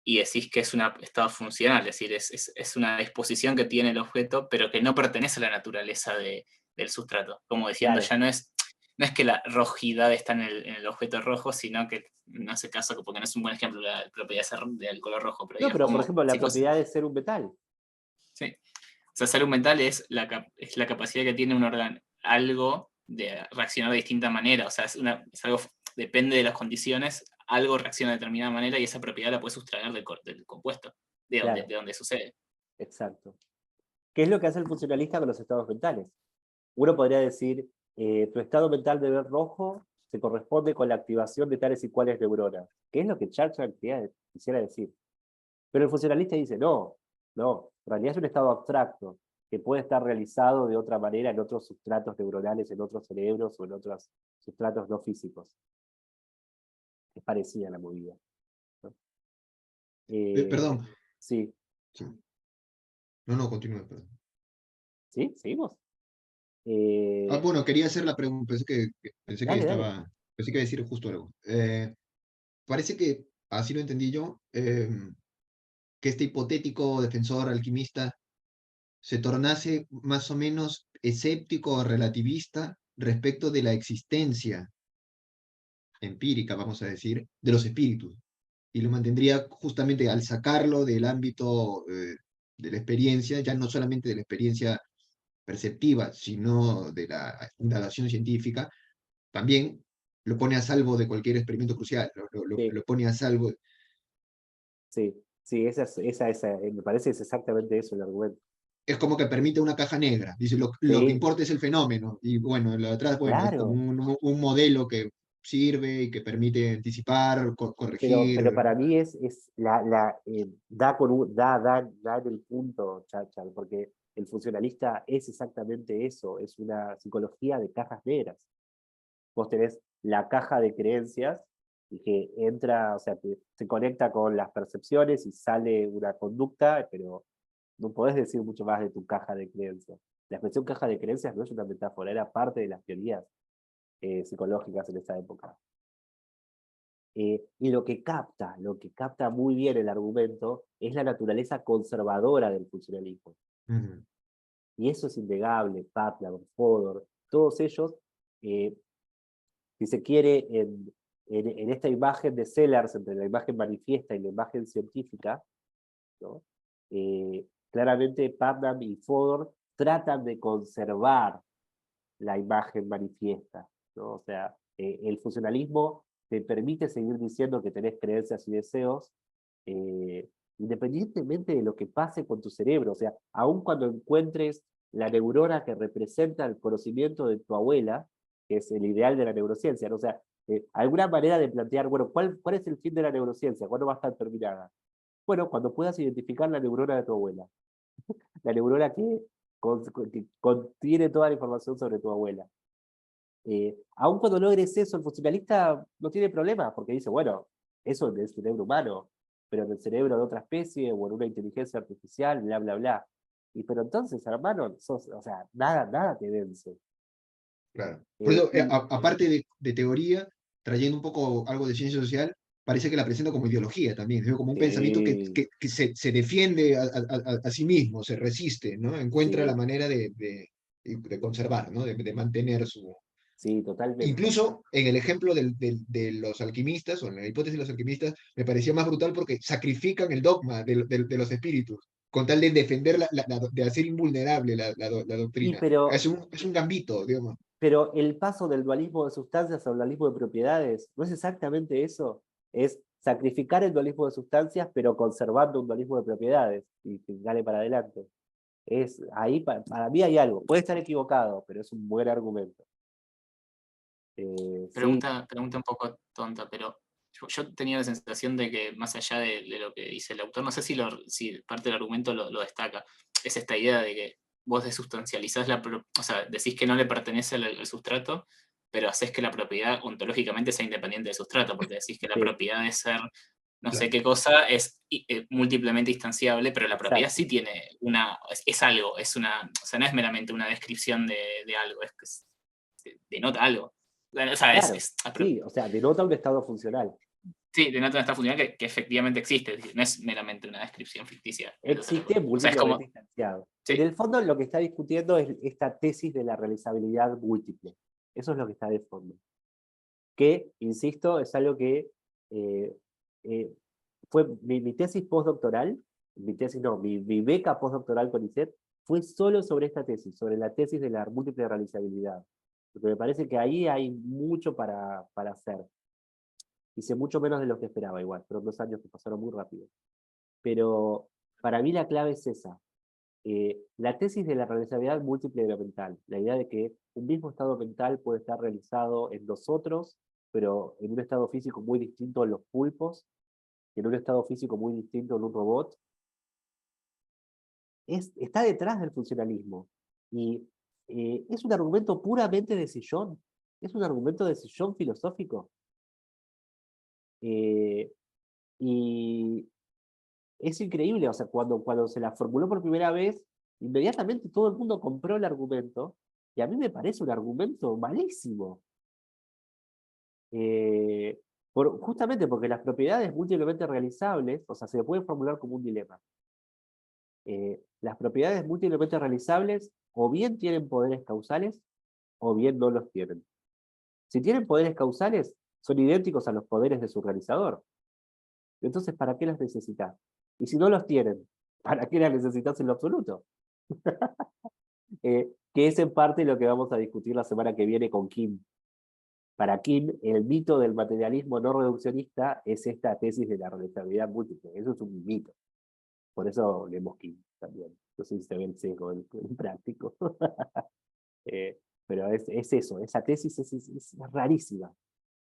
y decís que es un estado funcional, es decir, es una disposición que tiene el objeto, pero que no pertenece a la naturaleza del sustrato. Como diciendo, Claro. ya no es que la rojidad está en el objeto rojo, sino que, no hace caso, porque no es un buen ejemplo la propiedad del color rojo. Pero, No, digamos, pero por como, ejemplo, la chicos, propiedad de ser un metal. sí. O sea, salud mental es la capacidad que tiene un órgano, algo de reaccionar de distinta manera. O sea, es algo, depende de las condiciones, algo reacciona de determinada manera y esa propiedad la puedes sustraer del compuesto, Claro. de donde sucede. Exacto. ¿Qué es lo que hace el funcionalista con los estados mentales? Uno podría decir, tu estado mental de ver rojo se corresponde con la activación de tales y cuales neuronas. ¿Qué es lo que Churchill quisiera decir? Pero el funcionalista dice, no, en realidad es un estado abstracto que puede estar realizado de otra manera en otros sustratos neuronales, en otros cerebros o en otros sustratos no físicos. Es parecida a la movida, ¿no? Perdón. Sí. Sí. No, continúa, perdón. ¿Sí? ¿Seguimos? Bueno, quería hacer la pregunta, pensé que Dale. pensé que iba a decir justo algo. Parece que así lo entendí yo, que este hipotético defensor alquimista se tornase más o menos escéptico o relativista respecto de la existencia empírica, vamos a decir, de los espíritus. Y lo mantendría justamente al sacarlo del ámbito de la experiencia, ya no solamente de la experiencia perceptiva, sino de la indagación científica, también lo pone a salvo de cualquier experimento crucial, Sí, lo pone a salvo. sí, sí, me parece que es exactamente eso el argumento. Es como que permite una caja negra. Dice, lo que Sí, importa es el fenómeno. Y bueno, lo de atrás, bueno, es como claro, un modelo que sirve y que permite anticipar, pero corregir. para mí da en el punto, Churchill, porque el funcionalista es exactamente eso, es una psicología de cajas negras. Vos tenés la caja de creencias y que entra, o sea, se conecta con las percepciones y sale una conducta, pero no podés decir mucho más de tu caja de creencias. La expresión caja de creencias no es una metáfora, era parte de las teorías psicológicas en esa época. Y lo que capta muy bien el argumento es la naturaleza conservadora del funcionalismo. Ujú. Y eso es innegable, Putnam, Fodor, todos ellos, eh, si se quiere, en esta imagen de Sellars, entre la imagen manifiesta y la imagen científica, ¿no? Claramente Putnam y Fodor tratan de conservar la imagen manifiesta, ¿no? O sea, el funcionalismo te permite seguir diciendo que tenés creencias y deseos, eh, independientemente de lo que pase con tu cerebro. O sea, aun cuando encuentres la neurona que representa el conocimiento de tu abuela, que es el ideal de la neurociencia, ¿no? O sea, alguna manera de plantear, bueno, ¿cuál es el fin de la neurociencia? ¿Cuándo va a estar terminada? Bueno, cuando puedas identificar la neurona de tu abuela, la neurona que contiene toda la información sobre tu abuela. Aun cuando logres eso, el funcionalista no tiene problema, porque dice, bueno, eso es del cerebro humano, pero en el cerebro de otra especie o en una inteligencia artificial, bla, bla, bla. Y pero entonces, hermano, o sea, nada te vence. Claro. Por Eh, eso, y, aparte de teoría, trayendo un poco algo de ciencia social, parece que la presenta como ideología también, ¿no? Como un pensamiento que se defiende a sí mismo, se resiste, ¿no? Encuentra la sí, manera de conservar, ¿no? De mantener su... sí, totalmente. Incluso en el ejemplo de los alquimistas, o en la hipótesis de los alquimistas, me parecía más brutal porque sacrifican el dogma de los espíritus, con tal de defender, de hacer invulnerable la Y doctrina. pero, Es un gambito, digamos. pero el paso del dualismo de sustancias al dualismo de propiedades, ¿no es exactamente eso? Es sacrificar el dualismo de sustancias, pero conservando un dualismo de propiedades, y que dale para adelante. Ahí, para mí hay algo. Puede estar equivocado, pero es un buen argumento. Sí, Pregunta un poco tonta, pero yo tenía la sensación de que más allá de lo que dice el autor, no sé si parte del argumento lo destaca, es esta idea de que vos desustancializás o sea, decís que no le pertenece al sustrato, pero haces que la propiedad ontológicamente sea independiente del sustrato, porque decís que la sí, propiedad de ser no sé Claro. qué cosa es múltiplemente instanciable, pero la propiedad sí exacto. tiene es algo, o sea, no es meramente una descripción de algo, denota algo. Bueno, o sea, Claro, sí, o sea, denota un estado funcional. sí, denota una esta funcional que efectivamente existe, es decir, no es meramente una descripción ficticia. Eso es Existe o sea, es múltiplemente como, instanciado. En sí, el fondo, lo que está discutiendo es esta tesis de la realizabilidad múltiple. Eso es lo que está de fondo. Que, insisto, es algo que eh, eh, fue mi tesis postdoctoral, mi beca postdoctoral con ICET fue solo sobre esta tesis, sobre la tesis de la múltiple realizabilidad. Porque me parece que ahí hay mucho para hacer. Hice mucho menos de lo que esperaba igual, fueron 2 años que pasaron muy rápido. Pero para mí la clave es esa. La tesis de la realizabilidad múltiple de lo mental, la idea de que un mismo estado mental puede estar realizado en nosotros, pero en un estado físico muy distinto en los pulpos, en un estado físico muy distinto en un robot, está detrás del funcionalismo. Y es un argumento puramente de sillón, es un argumento de sillón filosófico. Eh, y es increíble, o sea, cuando se la formuló por primera vez, inmediatamente todo el mundo compró el argumento, y a mí me parece un argumento malísimo. Justamente porque las propiedades múltiplemente realizables, o sea, se pueden formular como un dilema. Las propiedades múltiplemente realizables o bien tienen poderes causales o bien no los tienen. Si tienen poderes causales, son idénticos a los poderes de su realizador. Entonces, ¿para qué las necesitas? Y si no los tienen, ¿para qué las necesitas en lo absoluto? Que es en parte lo que vamos a discutir la semana que viene con Kim. Para Kim, el mito del materialismo no reduccionista es esta tesis de la realizabilidad múltiple. Eso es un mito. Por eso leemos Kim también. No sé si se ve el sesgo en práctico. Pero es eso, esa tesis es rarísima.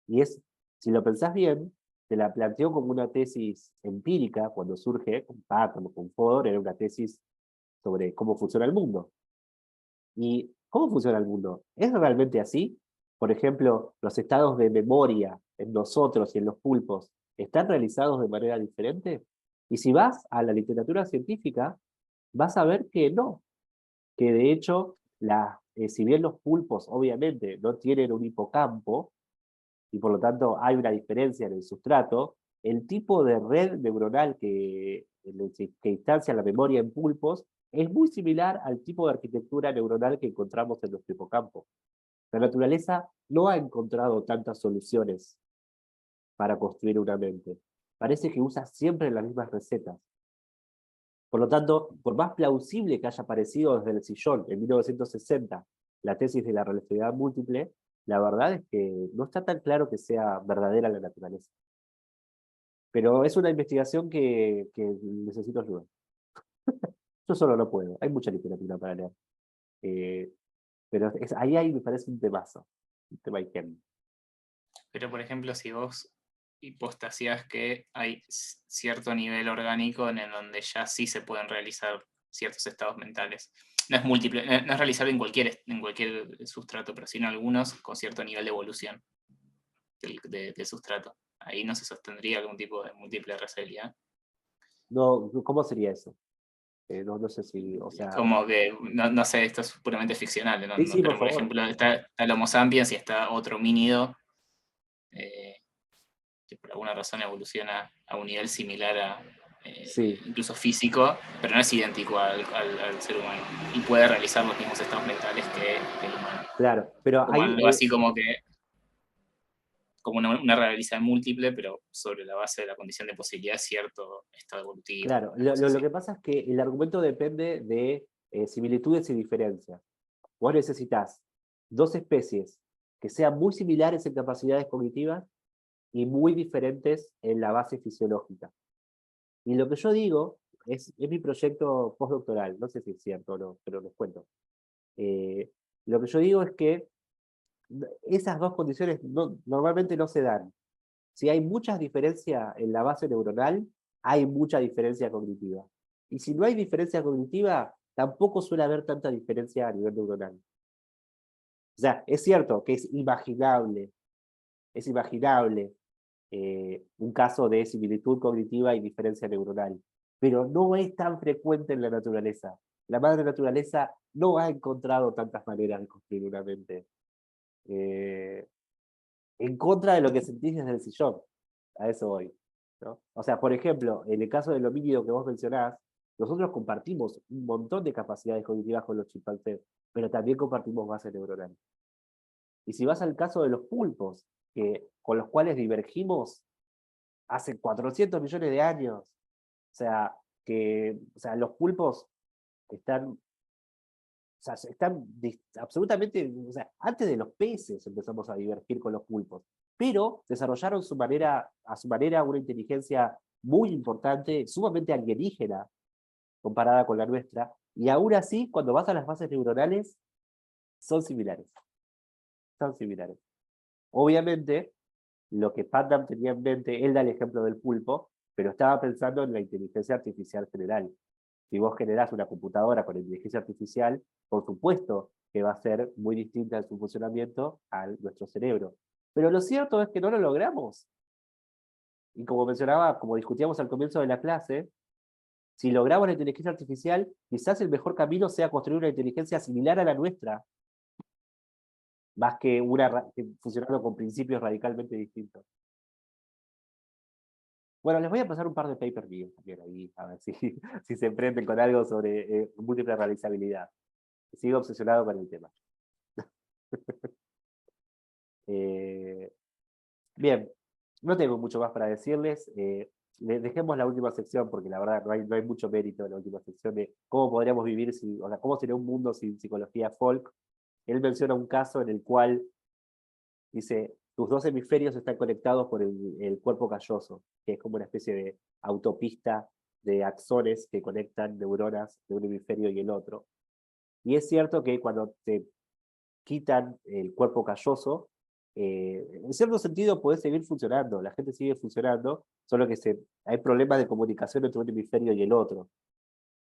Y si lo pensás bien, te la planteó como una tesis empírica cuando surge, con Patton, con Fodor, era una tesis sobre cómo funciona el mundo. ¿Y cómo funciona el mundo? ¿Es realmente así? Por ejemplo, los estados de memoria en nosotros y en los pulpos, ¿están realizados de manera diferente? Y si vas a la literatura científica, vas a ver que no, que de hecho, si bien los pulpos obviamente no tienen un hipocampo, y por lo tanto hay una diferencia en el sustrato, el tipo de red neuronal que instancia la memoria en pulpos es muy similar al tipo de arquitectura neuronal que encontramos en nuestro hipocampo. La naturaleza no ha encontrado tantas soluciones para construir una mente. Parece que usa siempre las mismas recetas. Por lo tanto, por más plausible que haya aparecido desde el sillón en 1960 la tesis de la relatividad múltiple, la verdad es que no está tan claro que sea verdadera la naturaleza. Pero es una investigación que necesito ayuda. Yo solo no puedo, hay mucha literatura para leer. Pero ahí me parece un temazo, un tema ingente. Pero, por ejemplo, si vos hipostaseás que hay cierto nivel orgánico en el donde ya sí se pueden realizar ciertos estados mentales. No es múltiple, no es realizable en cualquier sustrato, pero sí en algunos con cierto nivel de evolución del sustrato. Ahí no se sostendría algún tipo de múltiple realizabilidad. No, ¿cómo sería eso? No sé si, o sea... Como que, no sé, esto es puramente ficcional, ¿no? Sí, Pero por por favor. ejemplo, está el Homo sapiens y está otro homínido que por alguna razón evoluciona a un nivel similar a Sí, incluso físico, pero no es idéntico al ser humano y puede realizar los mismos estados mentales que el humano. claro, pero Como ahí... algo así como una realidad múltiple, pero sobre la base de la condición de posibilidad de cierto estado evolutivo. Claro, lo que pasa es que el argumento depende de similitudes y diferencias. Vos necesitas dos especies que sean muy similares en capacidades cognitivas y muy diferentes en la base fisiológica. Y lo que yo digo es mi proyecto postdoctoral, no sé si es cierto o no, pero les cuento. Lo que yo digo es que esas dos condiciones normalmente no se dan. Si hay muchas diferencias en la base neuronal, hay mucha diferencia cognitiva. Y si no hay diferencia cognitiva, tampoco suele haber tanta diferencia a nivel neuronal. O sea, es cierto que es imaginable un caso de similitud cognitiva y diferencia neuronal, pero no es tan frecuente en la naturaleza. La madre naturaleza no ha encontrado tantas maneras de construir una mente. En contra de lo que sentís desde el sillón. A eso voy, ¿no? O sea, por ejemplo, en el caso del homínido que vos mencionás, nosotros compartimos un montón de capacidades cognitivas con los chimpancés, pero también compartimos base neuronal. Y si vas al caso de los pulpos, con los cuales divergimos hace 400 millones de años, o sea, los pulpos están están absolutamente, o sea, antes de los peces empezamos a divergir con los pulpos, pero desarrollaron a su manera una inteligencia muy importante, sumamente alienígena comparada con la nuestra, y aún así, cuando vas a las bases neuronales, son similares. Son similares. Obviamente, lo que Putnam tenía en mente, él da el ejemplo del pulpo, pero estaba pensando en la inteligencia artificial general. Si vos generás una computadora con inteligencia artificial, por supuesto que va a ser muy distinta en su funcionamiento a nuestro cerebro. Pero lo cierto es que no lo logramos. Y como mencionaba, como discutíamos al comienzo de la clase, si logramos la inteligencia artificial, quizás el mejor camino sea construir una inteligencia similar a la nuestra, más que una funcionando con principios radicalmente distintos. Bueno, les voy a pasar un par de papers míos también ahí, a ver si, si se emprenden con algo sobre múltiple realizabilidad. Sigo obsesionado con el tema. Bien, no tengo mucho más para decirles. Dejemos la última sección, porque la verdad no hay mucho mérito en la última sección de cómo podríamos vivir, o sea, cómo sería un mundo sin psicología folk. Él menciona un caso en el cual dice, tus dos hemisferios están conectados por el cuerpo calloso, que es como una especie de autopista de axones que conectan neuronas de un hemisferio y el otro. Y es cierto que cuando te quitan el cuerpo calloso, en cierto sentido puede seguir funcionando, la gente sigue funcionando, solo que hay problemas de comunicación entre un hemisferio y el otro.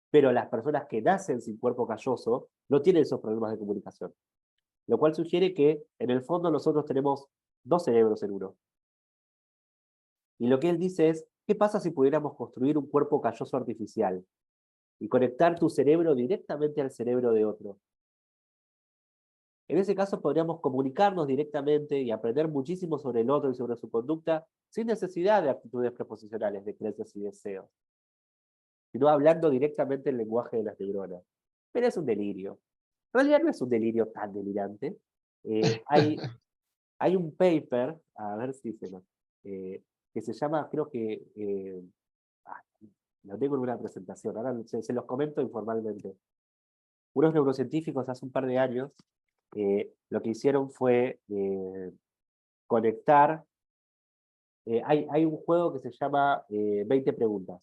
Pero las personas que nacen sin cuerpo calloso no tienen esos problemas de comunicación. Lo cual sugiere que, en el fondo, nosotros tenemos dos cerebros en uno. Y lo que él dice es, ¿qué pasa si pudiéramos construir un cuerpo calloso artificial y conectar tu cerebro directamente al cerebro de otro? En ese caso podríamos comunicarnos directamente y aprender muchísimo sobre el otro y sobre su conducta sin necesidad de actitudes preposicionales, de creencias y deseos, sino hablando directamente el lenguaje de las neuronas. Pero es un delirio. En realidad no es un delirio tan delirante. Hay un paper, a ver si se lo... que se llama, creo que... lo tengo en una presentación, ahora se los comento informalmente. Unos neurocientíficos hace un par de años lo que hicieron fue conectar... hay un juego que se llama 20 preguntas,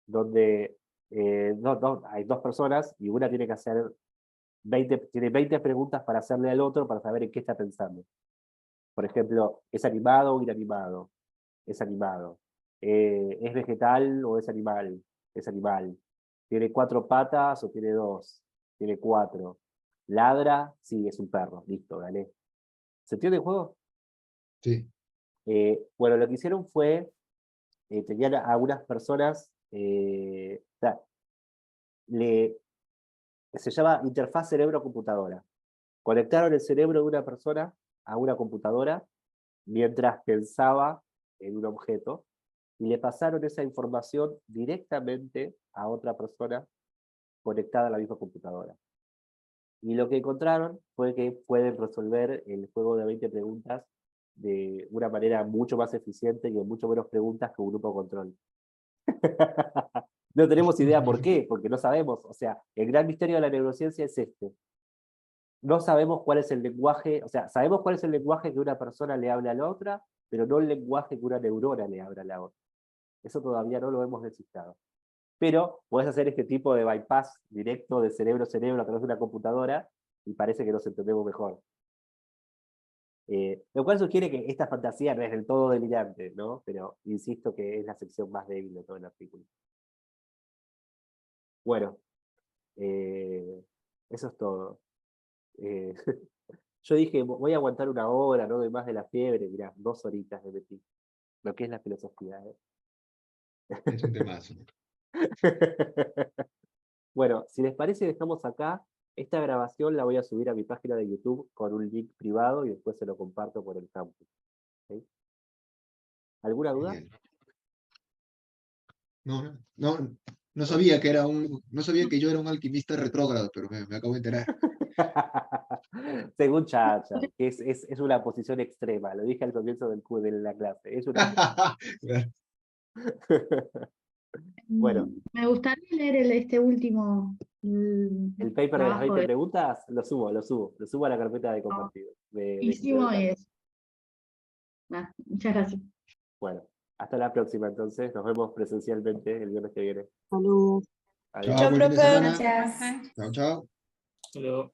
donde hay dos personas y una tiene que hacer tiene 20 preguntas para hacerle al otro para saber en qué está pensando. Por ejemplo, ¿es animado o inanimado? Es animado. ¿Es vegetal o es animal? Es animal. ¿Tiene 4 patas o tiene 2? Tiene 4. ¿Ladra? Sí, es un perro. Listo, gané. ¿Se entiende el juego? Sí. Bueno, lo que hicieron fue, tenían a unas personas, se llama interfaz cerebro-computadora. Conectaron el cerebro de una persona a una computadora mientras pensaba en un objeto y le pasaron esa información directamente a otra persona conectada a la misma computadora. Y lo que encontraron fue que pueden resolver el juego de 20 preguntas de una manera mucho más eficiente y con mucho menos preguntas que un grupo control. No tenemos idea por qué, porque no sabemos. O sea, el gran misterio de la neurociencia es este. No sabemos cuál es el lenguaje, o sea, sabemos cuál es el lenguaje que una persona le habla a la otra, pero no el lenguaje que una neurona le habla a la otra. Eso todavía no lo hemos descifrado. Pero puedes hacer este tipo de bypass directo de cerebro a cerebro a través de una computadora y parece que nos entendemos mejor. Lo cual sugiere que esta fantasía no es del todo delirante, ¿no? Pero insisto que es la sección más débil de todo el artículo. Bueno, eso es todo. Yo dije, voy a aguantar una hora, no doy más de la fiebre, mirá, 2 horitas de metí. Lo que es la filosofía, ¿eh? Es un temazo. Bueno, si les parece, dejamos acá. Esta grabación la voy a subir a mi página de YouTube con un link privado y después se lo comparto por el campus. ¿Sí? ¿Alguna duda? Genial. No sabía que no sabía que yo era un alquimista retrógrado, pero me acabo de enterar. Según Chacha, que es una posición extrema, lo dije al comienzo de la clase. Es una... Claro. Bueno. Me gustaría leer este último El paper de las trabajo 20 preguntas, lo subo a la carpeta de compartido. Hicimos eso. Muchas gracias. Bueno, hasta la próxima entonces, nos vemos presencialmente el viernes que viene. Saludos. Adiós. Chao, buen fin de semana. Gracias. Chao, chao. Hasta luego.